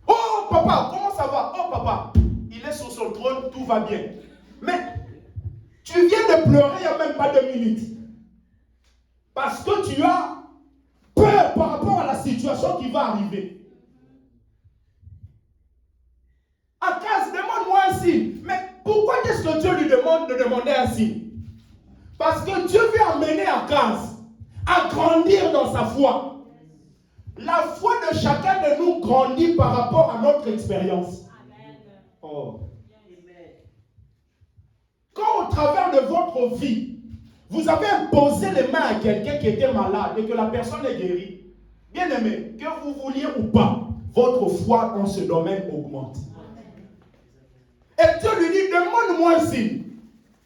[SPEAKER 1] Oh papa, comment ça va? Oh papa, il est sur son trône, tout va bien. Mais tu viens de pleurer il n'y a même pas 2 minutes. Parce que tu as peur par rapport à la situation qui va arriver. Akaz, demande-moi un signe. Mais pourquoi est-ce que Dieu lui demande de demander un signe? Parce que Dieu veut amener Akaz à grandir dans sa foi. La foi de chacun de nous grandit par rapport à notre expérience. Oh. Quand au travers de votre vie, vous avez imposé les mains à quelqu'un qui était malade et que la personne est guérie, bien aimé, que vous vouliez ou pas, votre foi dans ce domaine augmente. Et Dieu lui dit, demande-moi un signe.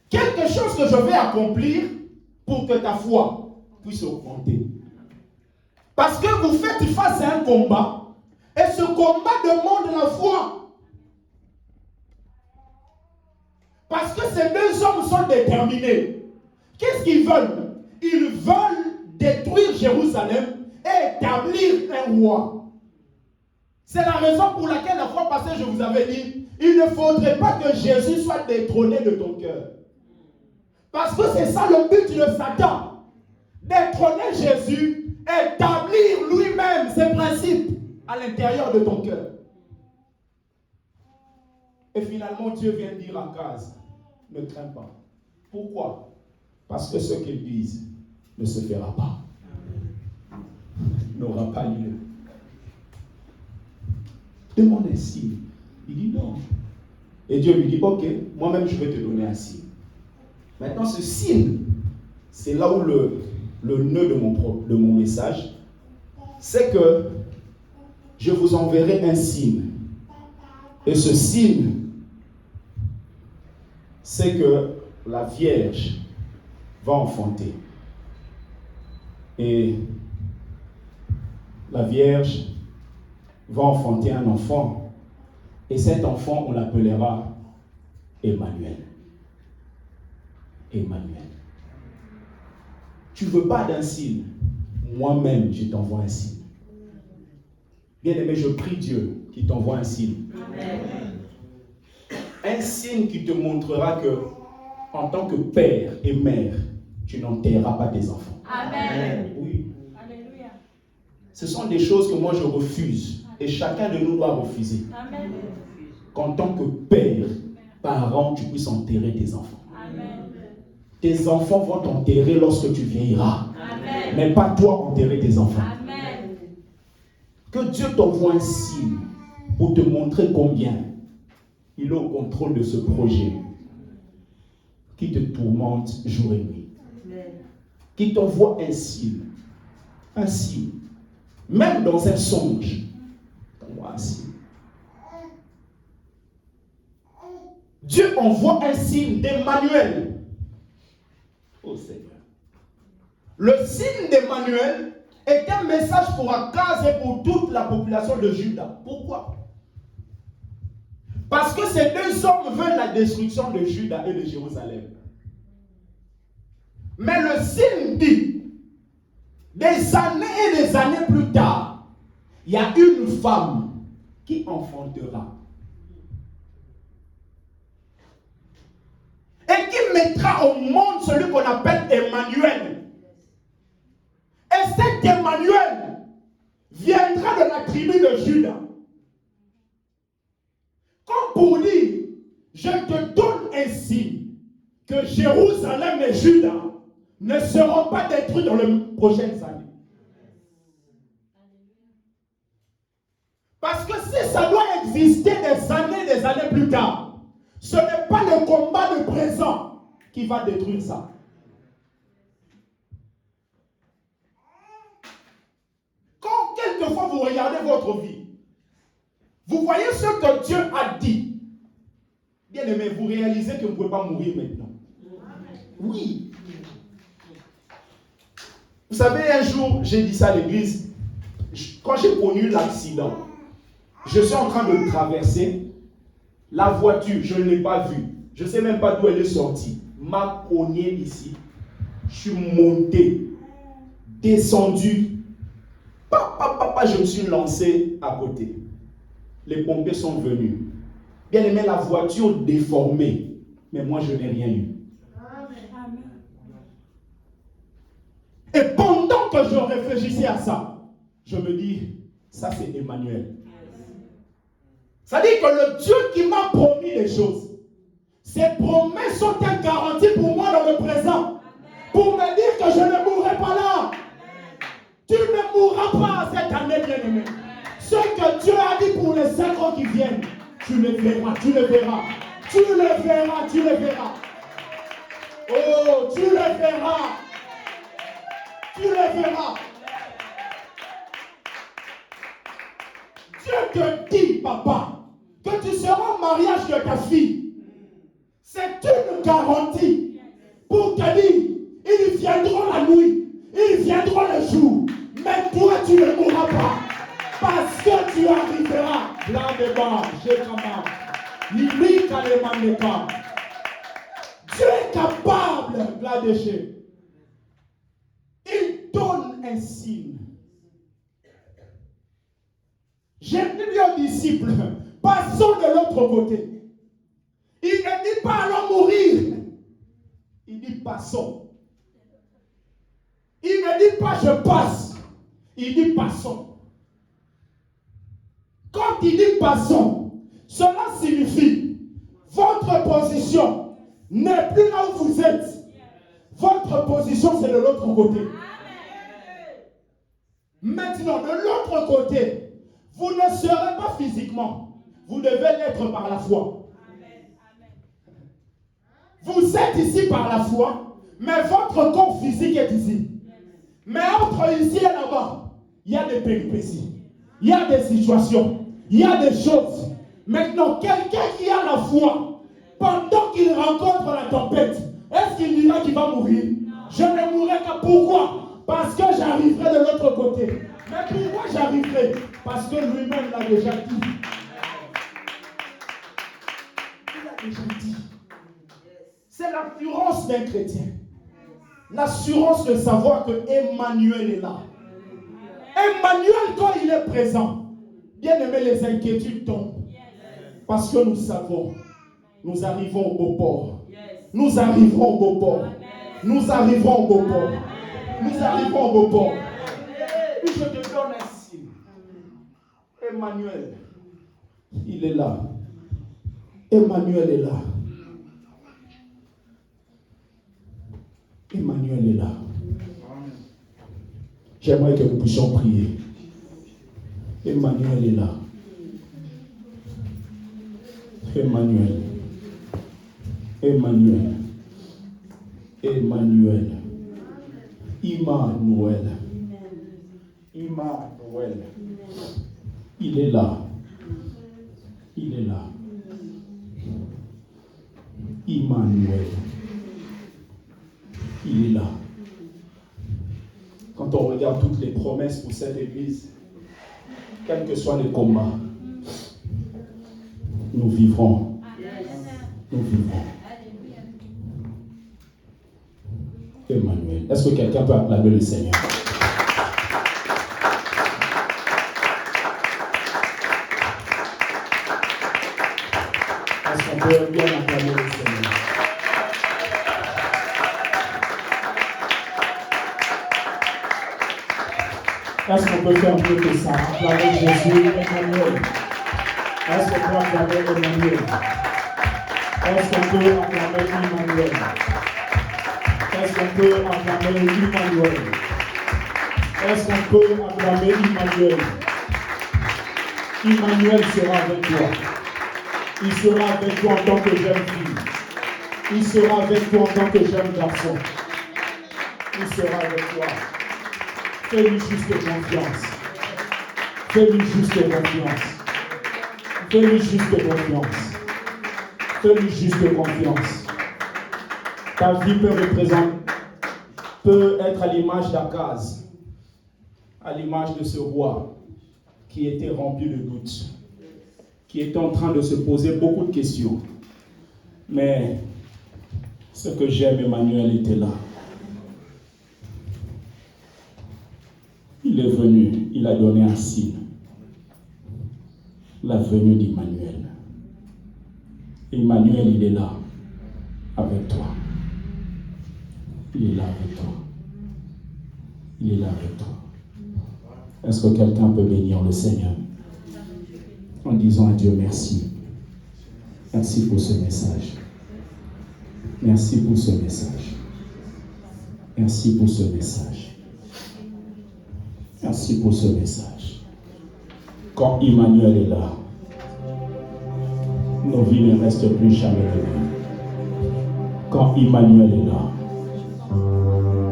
[SPEAKER 1] Quelque chose que je vais accomplir pour que ta foi puisse augmenter. Parce que vous faites face à un combat, et ce combat demande la foi. Parce que ces 2 hommes sont déterminés. Qu'est-ce qu'ils veulent? Ils veulent détruire Jérusalem et établir un roi. C'est la raison pour laquelle la fois passée je vous avais dit, il ne faudrait pas que Jésus soit détrôné de ton cœur. Parce que c'est ça le but de Satan. Détrôner Jésus, établir lui-même ses principes à l'intérieur de ton cœur. Et finalement Dieu vient dire à Akaz, ne crains pas. Pourquoi? Parce que ce qu'ils disent ne se fera pas. N'aura pas lieu. Demande un signe. Il dit non. Et Dieu lui dit, ok, moi-même je vais te donner un signe. Maintenant ce signe, c'est là où le nœud de mon message, c'est que je vous enverrai un signe. Et ce signe, c'est que la Vierge va enfanter. Et la Vierge va enfanter un enfant. Et cet enfant, on l'appellera Emmanuel. Emmanuel. Tu ne veux pas d'un signe. Moi-même, je t'envoie un signe. Bien-aimé, je prie Dieu qu'il t'envoie un signe. Amen. Un signe qui te montrera que, en tant que père et mère, tu n'enterreras pas tes enfants.
[SPEAKER 2] Amen.
[SPEAKER 1] Oui.
[SPEAKER 2] Alléluia.
[SPEAKER 1] Ce sont des choses que moi je refuse. Et chacun de nous doit refuser.
[SPEAKER 2] Amen.
[SPEAKER 1] Qu'en tant que père, parent, tu puisses enterrer tes enfants.
[SPEAKER 2] Amen.
[SPEAKER 1] Tes enfants vont t'enterrer lorsque tu vieilliras.
[SPEAKER 2] Amen.
[SPEAKER 1] Mais pas toi enterrer tes enfants.
[SPEAKER 2] Amen.
[SPEAKER 1] Que Dieu t'envoie un signe pour te montrer combien il est au contrôle de ce projet qui te tourmente jour et nuit.
[SPEAKER 2] Amen.
[SPEAKER 1] Qui t'envoie un signe. Un signe. Même dans un songe. T'envoie un signe. Dieu envoie un signe d'Emmanuel. Oh Seigneur. Le signe d'Emmanuel est un message pour Akaz et pour toute la population de Juda. Pourquoi? Parce que ces 2 hommes veulent la destruction de Juda et de Jérusalem. Mais le signe dit, des années et des années plus tard, il y a une femme qui enfantera. Et qui mettra au monde celui qu'on appelle Emmanuel. Et cet Emmanuel viendra de la tribu de Juda. Comme pour dire, je te donne un signe que Jérusalem et Juda ne seront pas détruits dans les prochaines années. Parce que si ça doit exister des années plus tard, ce n'est pas le combat de présent qui va détruire ça. Quand quelquefois vous regardez votre vie, vous voyez ce que Dieu a dit. Bien aimé, vous réalisez que vous ne pouvez pas mourir maintenant. Oui. Vous savez, un jour, j'ai dit ça à l'église. Quand j'ai connu l'accident, je suis en train de traverser. La voiture, je ne l'ai pas vue. Je ne sais même pas d'où elle est sortie. M'a cogné ici. Je suis monté, descendu. Papa, je me suis lancé à côté. Les pompiers sont venus. Bien aimé, la voiture déformée. Mais moi, je n'ai rien eu.
[SPEAKER 2] Amen.
[SPEAKER 1] Et pendant que je réfléchissais à ça, je me dis, ça c'est Emmanuel. Ça dit que le Dieu qui m'a promis les choses, ses promesses sont une garantie pour moi dans le présent. Pour me dire que je ne mourrai pas là. Tu ne mourras pas cette année, bien-aimé. Ce que Dieu a dit pour les 5 ans qui viennent, tu le verras, tu le verras. Tu le verras, tu le verras. Oh, tu le verras. Tu le verras. Dieu te dit, papa, que tu seras au mariage de ta fille. C'est une garantie pour te dire, ils viendront la nuit, ils viendront le jour, mais toi tu ne mourras pas, parce que tu arriveras. Là devant, j'ai comment. Dieu est capable, là déchet. Il donne un signe. J'ai dit aux disciples, passons de l'autre côté. Il ne dit pas allons mourir. Il dit passons. Il ne dit pas je passe. Il dit passons. Quand il dit passons, cela signifie votre position n'est plus là où vous êtes. Votre position c'est de l'autre côté. Maintenant, de l'autre côté, vous ne serez pas physiquement. Vous devez l'être par la foi. Vous êtes ici par la foi, mais votre corps physique est ici. Mais entre ici et là-bas, il y a des péripéties, il y a des situations, il y a des choses. Maintenant, quelqu'un qui a la foi, pendant qu'il rencontre la tempête, est-ce qu'il dira qu'il va mourir? Je ne mourrai que pourquoi? Parce que j'arriverai de l'autre côté. Mais pourquoi j'arriverai? Parce que lui-même l'a déjà dit. Il a déjà dit. C'est l'assurance d'un chrétien. L'assurance de savoir que Emmanuel est là. Emmanuel, quand il est présent, bien aimé, les inquiétudes tombent. Parce que nous savons, nous arrivons au beau port. Nous arriverons au beau port. Nous arriverons au beau port. Nous arriverons au beau port. Puis je te donne un signe. Emmanuel, il est là. Emmanuel est là. Emmanuel est là. J'aimerais que nous puissions prier. Emmanuel est là. Emmanuel. Emmanuel. Emmanuel. Emmanuel. Emmanuel. Il est là. Il est là. Emmanuel. Il est là. Quand on regarde toutes les promesses pour cette église, quels que soient les combats, nous vivrons. Nous vivrons. Emmanuel. Est-ce que quelqu'un peut acclamer le Seigneur? Est-ce qu'on peut bien acclamer le Seigneur? Est-ce qu'on peut faire mieux que ça? Acclamer Jésus, Emmanuel. Est-ce qu'on peut acclamer Emmanuel? Est-ce qu'on peut acclamer Emmanuel? Est-ce qu'on peut acclamer Emmanuel? Est-ce qu'on peut acclamer Emmanuel? Emmanuel sera avec toi. Il sera avec toi en tant que jeune fille. Il sera avec toi en tant que jeune garçon. Il sera avec toi. Fais-lui juste confiance. Fais-lui juste confiance. Fais-lui juste confiance. Fais-lui juste confiance. Ta vie peut être à l'image d'Akaz, à l'image de ce roi qui était rempli de doutes, qui était en train de se poser beaucoup de questions. Mais ce que j'aime, Emmanuel était là. est venu, il a donné un signe. La venue d'Emmanuel. Emmanuel, il est là, avec toi. Il est là avec toi. Il est là avec toi. Est-ce que quelqu'un peut bénir le Seigneur en disant à Dieu merci? Merci pour ce message. Merci pour ce message. Merci pour ce message. Merci pour ce message. Quand Emmanuel est là, nos vies ne restent plus jamais les mêmes. Quand Emmanuel est là,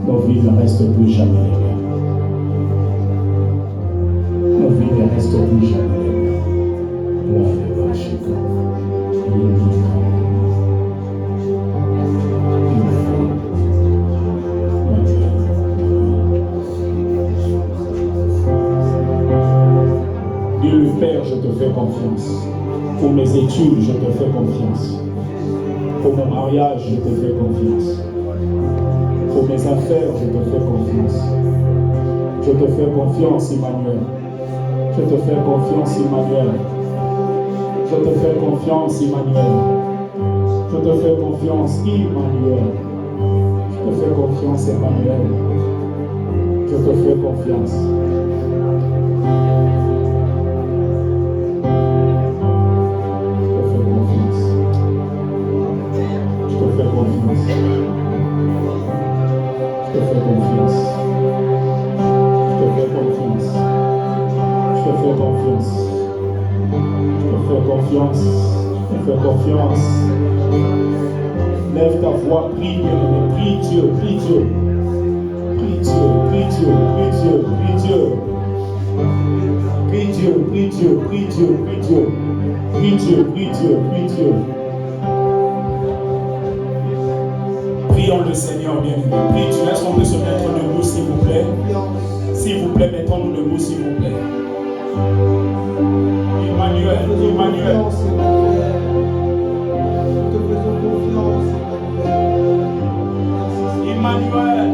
[SPEAKER 1] nos vies ne restent plus jamais les mêmes. Nos vies ne restent plus jamais les mêmes. Dis-le, Père, je te fais confiance. Pour mes études, je te fais confiance. Pour mon mariage, je te fais confiance. Pour mes affaires, je te fais confiance. Je te fais confiance, Emmanuel. Je te fais confiance, Emmanuel. Je te fais confiance, Emmanuel. Je te fais confiance, Emmanuel. Je te fais confiance, Emmanuel. Je te fais confiance. Je te fais confiance. Je te fais confiance. Je te fais confiance. Je te fais confiance. Je te fais confiance. Je te fais confiance. Lève ta voix, prie, bien-aimé. Prie Dieu, prie Dieu. Prie Dieu, prie Dieu, prie Dieu, prie Dieu. Prie Dieu, prie Dieu, prie Dieu, prie Dieu. Prie Dieu, prie Dieu, prie Dieu. Prions le Seigneur, bien-aimé. Prie Dieu. Est-ce qu'on peut se mettre debout, s'il vous plaît? S'il vous plaît, mettons-nous debout, s'il vous plaît. Emmanuel, Emmanuel. Emmanuel.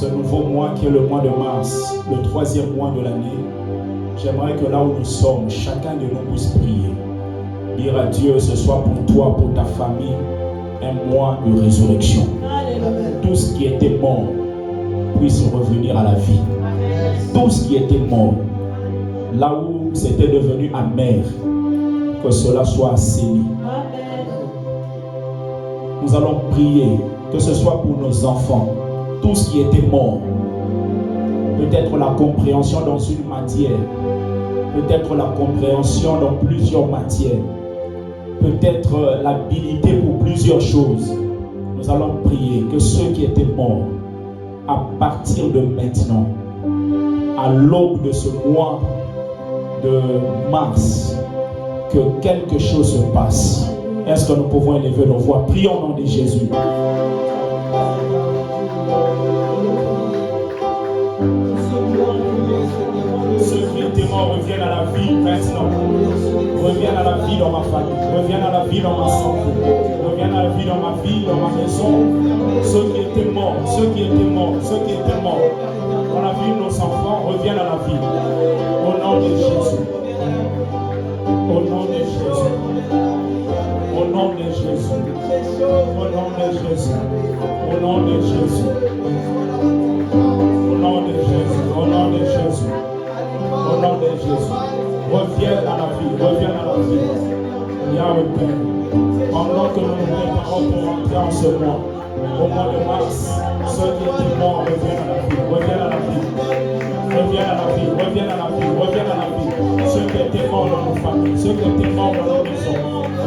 [SPEAKER 1] ce nouveau mois qui est le mois de mars, le 3e mois de l'année, j'aimerais que là où nous sommes, chacun de nous puisse prier. Dire à Dieu, ce soit pour toi, pour ta famille, un mois de résurrection. Tout ce qui était mort puisse revenir à la vie. Tout ce qui était mort, là où c'était devenu amer, que cela soit assaini. Nous allons prier, que ce soit pour nos enfants, tout ce qui était mort, peut-être la compréhension dans une matière, peut-être la compréhension dans plusieurs matières, peut-être l'habilité pour plusieurs choses. Nous allons prier que ceux qui étaient morts, à partir de maintenant, à l'aube de ce mois de mars, que quelque chose se passe. Est-ce que nous pouvons élever nos voix? Prions au nom de Jésus. Ceux qui étaient morts reviennent à la vie maintenant. Reviennent à la vie dans ma famille. Reviennent à la vie dans ma santé. Reviennent à la vie dans ma vie, dans ma maison. Ceux qui étaient morts, ceux qui étaient morts, ceux qui étaient morts dans la vie de nos enfants reviennent à la vie. Au nom de Jésus. Au nom de Jésus. Au nom de Jésus. Au nom de Jésus. Au nom de Jésus. Au nom de Jésus. Au nom de Jésus. Au nom de Jésus. Reviens à la vie. Reviens à la vie. Yahweh Père. Pendant que nous nous préparons pour rentrer en ce mois, au mois de mars, ceux qui étaient morts reviennent à la vie. Reviennent à la vie. Reviens à la vie, reviens à la vie, reviens à la vie. Ceux qui étaient morts dans nos familles, ceux qui étaient morts dans nos maisons,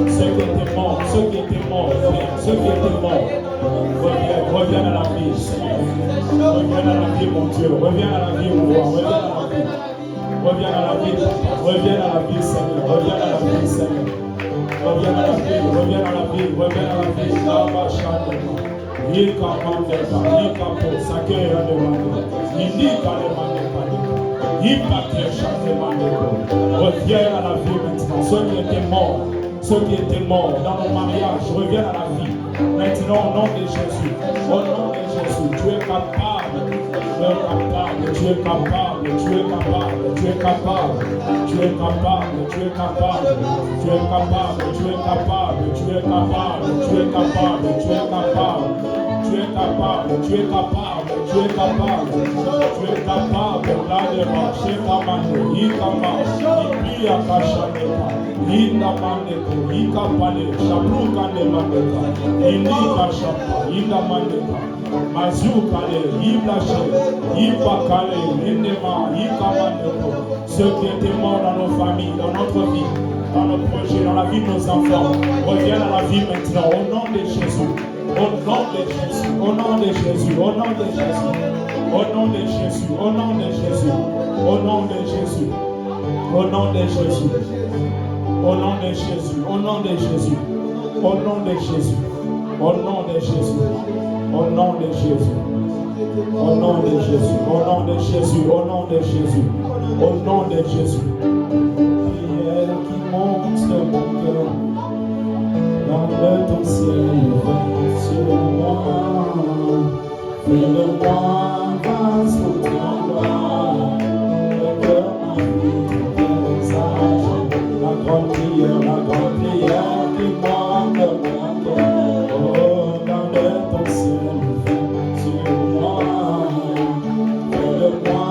[SPEAKER 1] ceux qui étaient morts, ceux qui étaient morts, ceux qui étaient morts, reviens à la vie, Seigneur. Reviens à la vie, mon Dieu, reviens à la vie, mon roi, reviens à la vie. Reviens à la vie, reviens à la vie, Seigneur, reviens à la vie, Seigneur. Reviens à la vie, reviens à la vie, reviens à la vie, Lava Chadema. Yika Mandeka, Yika Po, Sakei Ademande, Yika Ademande. Reviens à la vie maintenant. Ceux qui étaient morts, ceux qui étaient morts dans nos mariages, reviennent à la vie. Maintenant, au nom de Jésus, au nom de Jésus, tu es capable, tu es capable, tu es capable, tu es capable, tu es capable, tu es capable, tu es capable, tu es capable, tu es capable, tu es capable, tu es capable, tu es capable. Tu es capable, tu es capable, tu es capable, tu es capable, là de marcher comme un Ikama, Ipia Kashaneka, Indamandeko, Ikapale, Shabruka de Mandeka, Indika Shapa, Indamandeka, Mazukale, Iblache, Ipakale, Indema, Ikamandeko, ceux qui étaient morts dans nos familles, dans notre vie, dans nos projets, dans la vie de nos enfants, reviennent à la vie maintenant, au nom de Jésus. Au nom de Jésus, au nom de Jésus, au nom de Jésus, au nom de Jésus, au nom de Jésus, au nom de Jésus, au nom de Jésus, au nom de Jésus, au nom de Jésus, au nom de Jésus, au nom de Jésus, au nom de Jésus, au nom de Jésus, au nom de Jésus, au nom de Jésus, au nom de Jésus. Prière qui monte de mon cœur. Dans ton ciel, sur moi, fais-le-moi grâce pour ta gloire, et que ma vie ton visage, la grande prière qui monte de mon cœur, oh, dans ton ciel, sur moi, fais-le-moi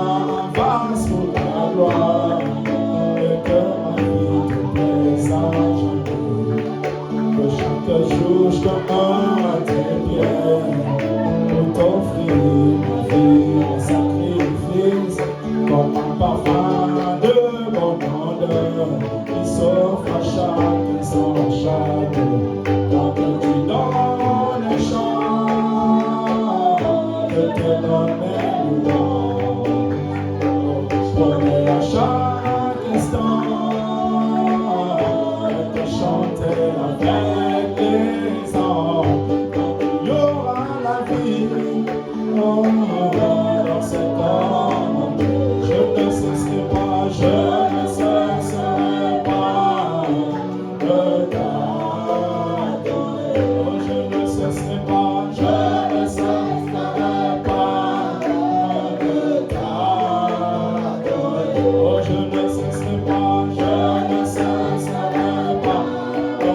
[SPEAKER 1] grâce pour ta gloire, et que ma vie ton visage. Chaque jour je demeure à tes pieds pour t'offrir ma vie en sacrifice. je ne cesserai pas, je ne cesserai pas de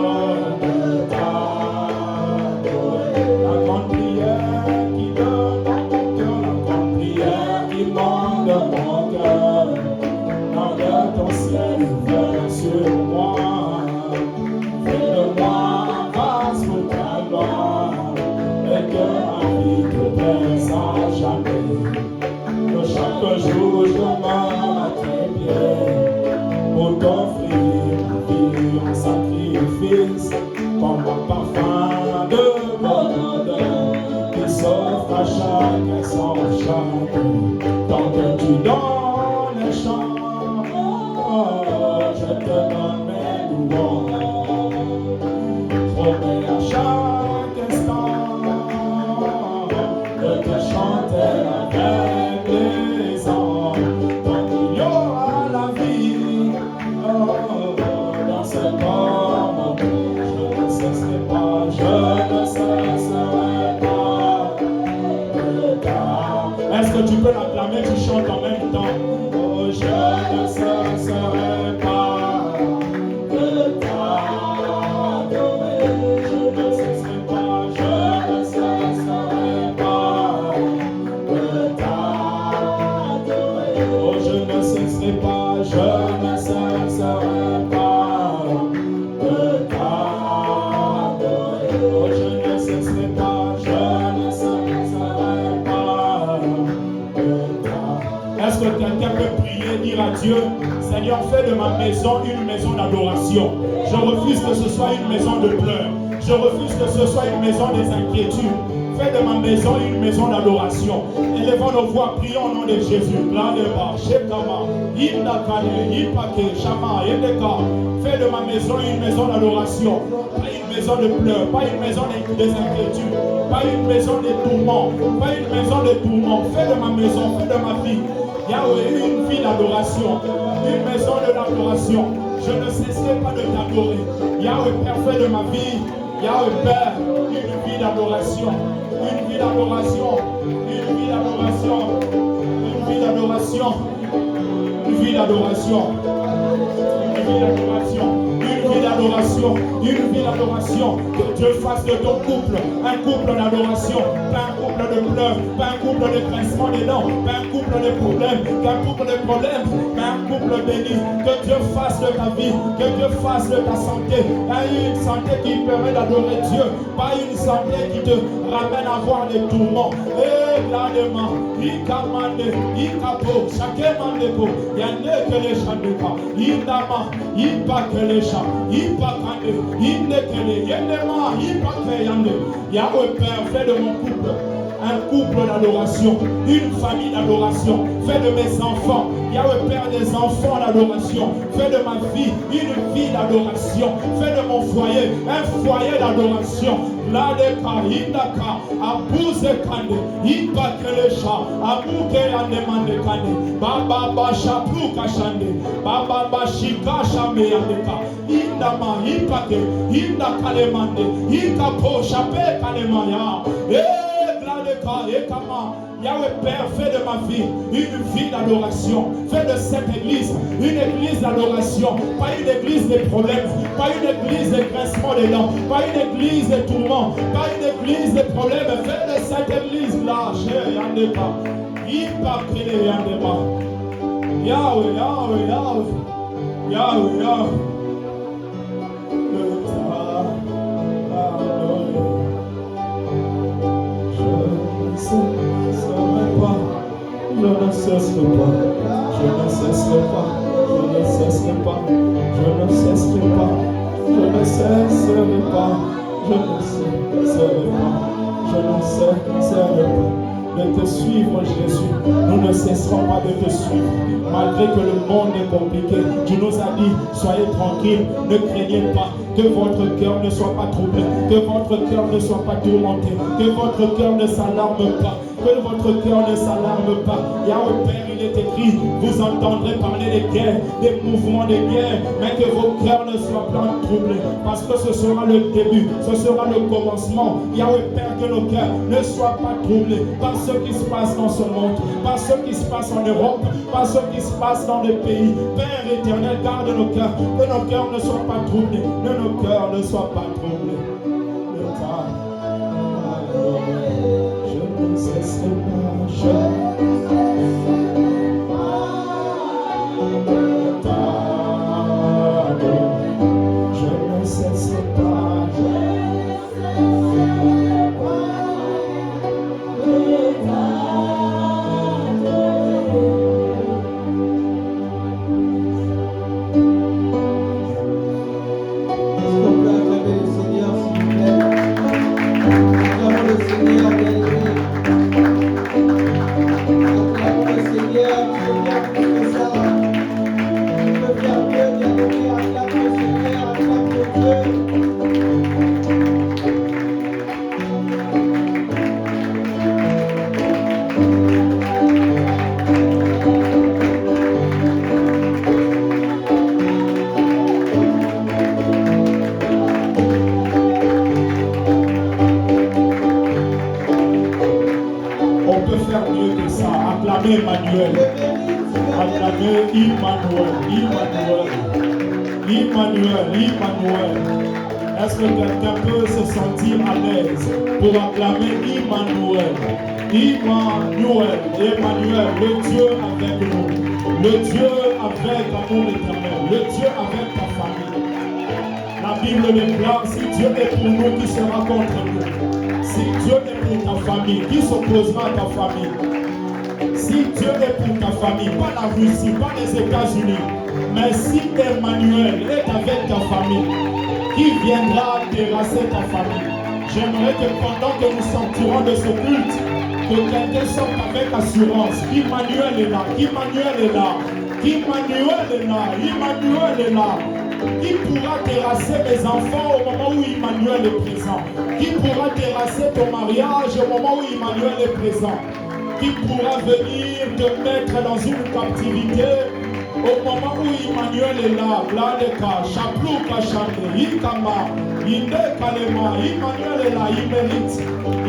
[SPEAKER 1] t'adorer. La grande prière qui donne dans mon cœur, la grande prière qui monte dans mon cœur. Regarde ton ciel, viens sur moi. Fais de moi un vase pour ta gloire. Et que ma vie te plaise à jamais. Que chaque jour je demeure à tes pieds pour t'offrir ma vie en sacrifice, comme un parfum de bonne odeur qui s'offre à chacun sans chacun. Tant que tu donnes les chants, je te donne mes louanges. Promets à chaque instant de te chanter avec les anges. Tant qu'il y aura la vie dans ce corps, je ne cesserai pas, je ne cesserai pas de t'adorer. Est-ce que tu peux l'acclamer, tu chantes en même temps? Oh, je ne cesserai pas de t'adorer. Je ne cesserai pas, je ne cesserai pas de t'adorer. Oh, je ne cesserai pas, je ne cesserai pas de t'adorer. Oh, je ne cesserai pas, je ne cesserai pas de t'adorer. Est-ce que quelqu'un peut prier, dire à Dieu, Seigneur, fais de ma maison une maison d'adoration. Je refuse que ce soit une maison de pleurs. Je refuse que ce soit une maison des inquiétudes. Fais de ma maison une maison d'adoration. Élevons nos voix, prions au nom de Jésus. Fais de ma maison une maison d'adoration. Pas une maison de pleurs, pas une maison des inquiétudes, pas une maison de tourments, pas une maison de tourments. Fais de ma maison, fais de ma vie, Yahweh, une vie d'adoration, une maison de l'adoration. Je ne cesserai pas de t'adorer. Yahweh, Père, fais de ma vie, Yahweh, Père, une vie d'adoration, une vie d'adoration, une vie d'adoration, une vie d'adoration, une vie d'adoration, une vie d'adoration, une vie d'adoration, une vie d'adoration. Que Dieu fasse de ton couple un couple d'adoration, pas un couple de pleurs, pas un couple de grincement des dents, pas un couple de problèmes, pas un couple de problèmes, mais un couple béni. Que Dieu fasse de ta vie, que Dieu fasse de ta santé, une santé qui permet d'adorer Dieu, pas une santé qui te ramène à voir des tourments. Et gladement, il commande, il capo, chacun mandeko, il y a que les chants de pas, il dama, il pas que les chants, il pas que il ne que les, il ne ma, il pas que yande. Yahweh Père, fais de mon couple un couple d'adoration, une famille d'adoration. Fais de mes enfants, Yahweh Père, des enfants d'adoration. Fais de ma vie une vie d'adoration. Fais de mon foyer un foyer d'adoration. Là de Kahindaka, Abouze Kande, Ipa Kelesha, Abouke Yandemande Kande, Baba Bashapru Kashande, Baba Bashika Shame Yandeka, Indama, Ipake, Inda Kalemande, Ikapo Shape Kalemaya, Yahweh Père, fais de ma vie une vie d'adoration. Fais de cette église une église d'adoration. Pas une église de problèmes, pas une église de grincement des dents, pas une église de tourments, pas une église de problèmes. Fais de cette église-là, cher Yandeka, Ipakele Yandema. Yahweh, Yahweh, Yahweh, Yahweh, Yahweh. Je ne cesserai pas, je ne cesserai pas, je ne cesserai pas, je ne cesserai pas, je ne cesserai pas, je ne cesserai pas, je ne cesserai pas de te suivre, Jésus. Nous ne cesserons pas de te suivre, malgré que le monde est compliqué. Tu nous as dit, soyez tranquilles, ne craignez pas, Que votre cœur ne soit pas troublé, que votre cœur ne soit pas tourmenté, que votre cœur ne s'alarme pas, que votre cœur ne s'alarme pas. Yahweh Père, il est écrit, vous entendrez parler des guerres, des mouvements de guerre, mais que vos cœurs ne soient pas troublés, parce que ce sera le début, ce sera le commencement. Yahweh Père, que nos cœurs ne soient pas troublés par ce qui se passe dans ce monde, par ce qui se passe en Europe, par ce qui se passe dans les pays. Père éternel, garde nos cœurs, que nos cœurs ne soient pas troublés, que nos cœurs ne soient pas troublés. Je ne cesserai Emmanuel, acclamez Emmanuel, Emmanuel, Emmanuel, Emmanuel. Est-ce que quelqu'un peut se sentir à l'aise pour acclamer Emmanuel, Emmanuel, Emmanuel, le Dieu avec nous, le Dieu avec amour éternel, le Dieu avec ta famille. La Bible déclare, si Dieu est pour nous, qui sera contre nous? Si Dieu est pour ta famille, qui s'opposera à ta famille? Si Dieu est pour ta famille, pas la Russie, pas les États-Unis, mais si Emmanuel est avec ta famille, qui viendra terrasser ta famille? J'aimerais que pendant que nous sortirons de ce culte, que quelqu'un sorte avec assurance. Emmanuel est là, Emmanuel est là, Emmanuel est là, Emmanuel est là. Qui pourra terrasser mes enfants au moment où Emmanuel est présent? Qui pourra terrasser ton mariage au moment où Emmanuel est présent? Qui pourra venir te mettre dans une captivité au moment où Emmanuel est là? Bladeka, Chaplouka, Chande, Ikama, Inde Kalema, Emmanuel est là,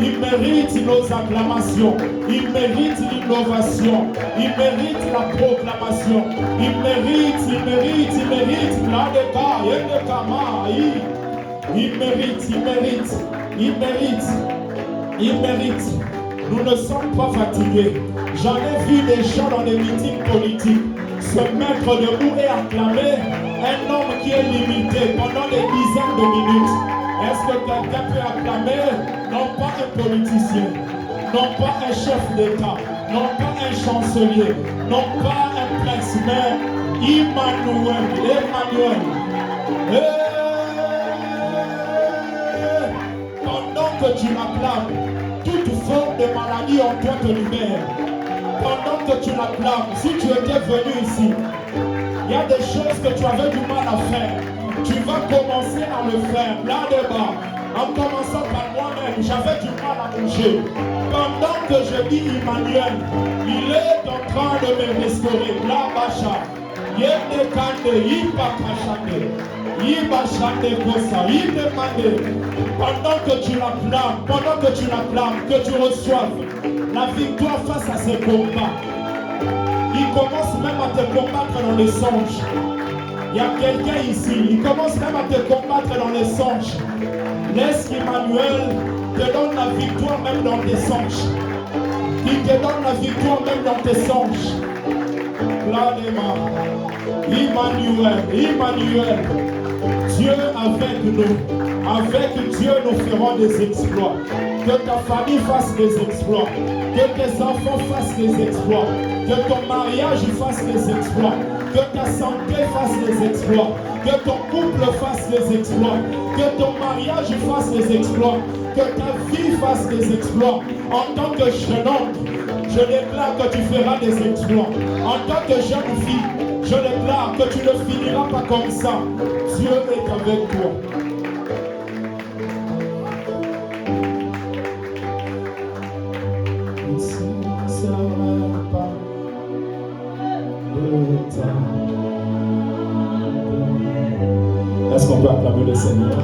[SPEAKER 1] il mérite nos acclamations, il mérite l'innovation, il mérite la proclamation, il mérite, Bladeka, Inde Kama, il mérite. Nous ne sommes pas fatigués. J'en ai vu des gens dans des meetings politiques se mettre debout et acclamer un homme qui est limité pendant des dizaines de minutes. Est-ce que quelqu'un peut acclamer non pas un politicien, non pas un chef d'État, non pas un chancelier, non pas un prince, mais Emmanuel, Emmanuel. Pendant que tu l'acclames, toute forme de maladie en toi te libère. Pendant que tu l'acclames, si tu étais venu ici, il y a des choses que tu avais du mal à faire. Tu vas commencer à le faire. Là-bas, en commençant par moi-même, j'avais du mal à bouger. Pendant que je dis Emmanuel, il est en train de me restaurer. Là-bas, pendant que tu l'acclames, que tu reçoives la victoire face à ces combats. Il commence même à te combattre dans les songes. Il y a quelqu'un ici, il commence même à te combattre dans les songes. Laisse qu'Emmanuel te donne la victoire même dans tes songes. Il te donne la victoire même dans tes songes. Emmanuel, Emmanuel, Dieu avec nous. Avec Dieu, nous ferons des exploits. Que ta famille fasse des exploits. Que tes enfants fassent des exploits. Que ton mariage fasse des exploits. Que ta santé fasse des exploits. Que ton couple fasse des exploits. Que ton mariage fasse des exploits. Que ta vie fasse des exploits. En tant que jeune homme, je déclare que tu feras des exploits. En tant que jeune fille, je déclare que tu ne finiras pas comme ça. Dieu est avec toi. Ici, ça va pas de temps. Est-ce qu'on peut acclamer le Seigneur?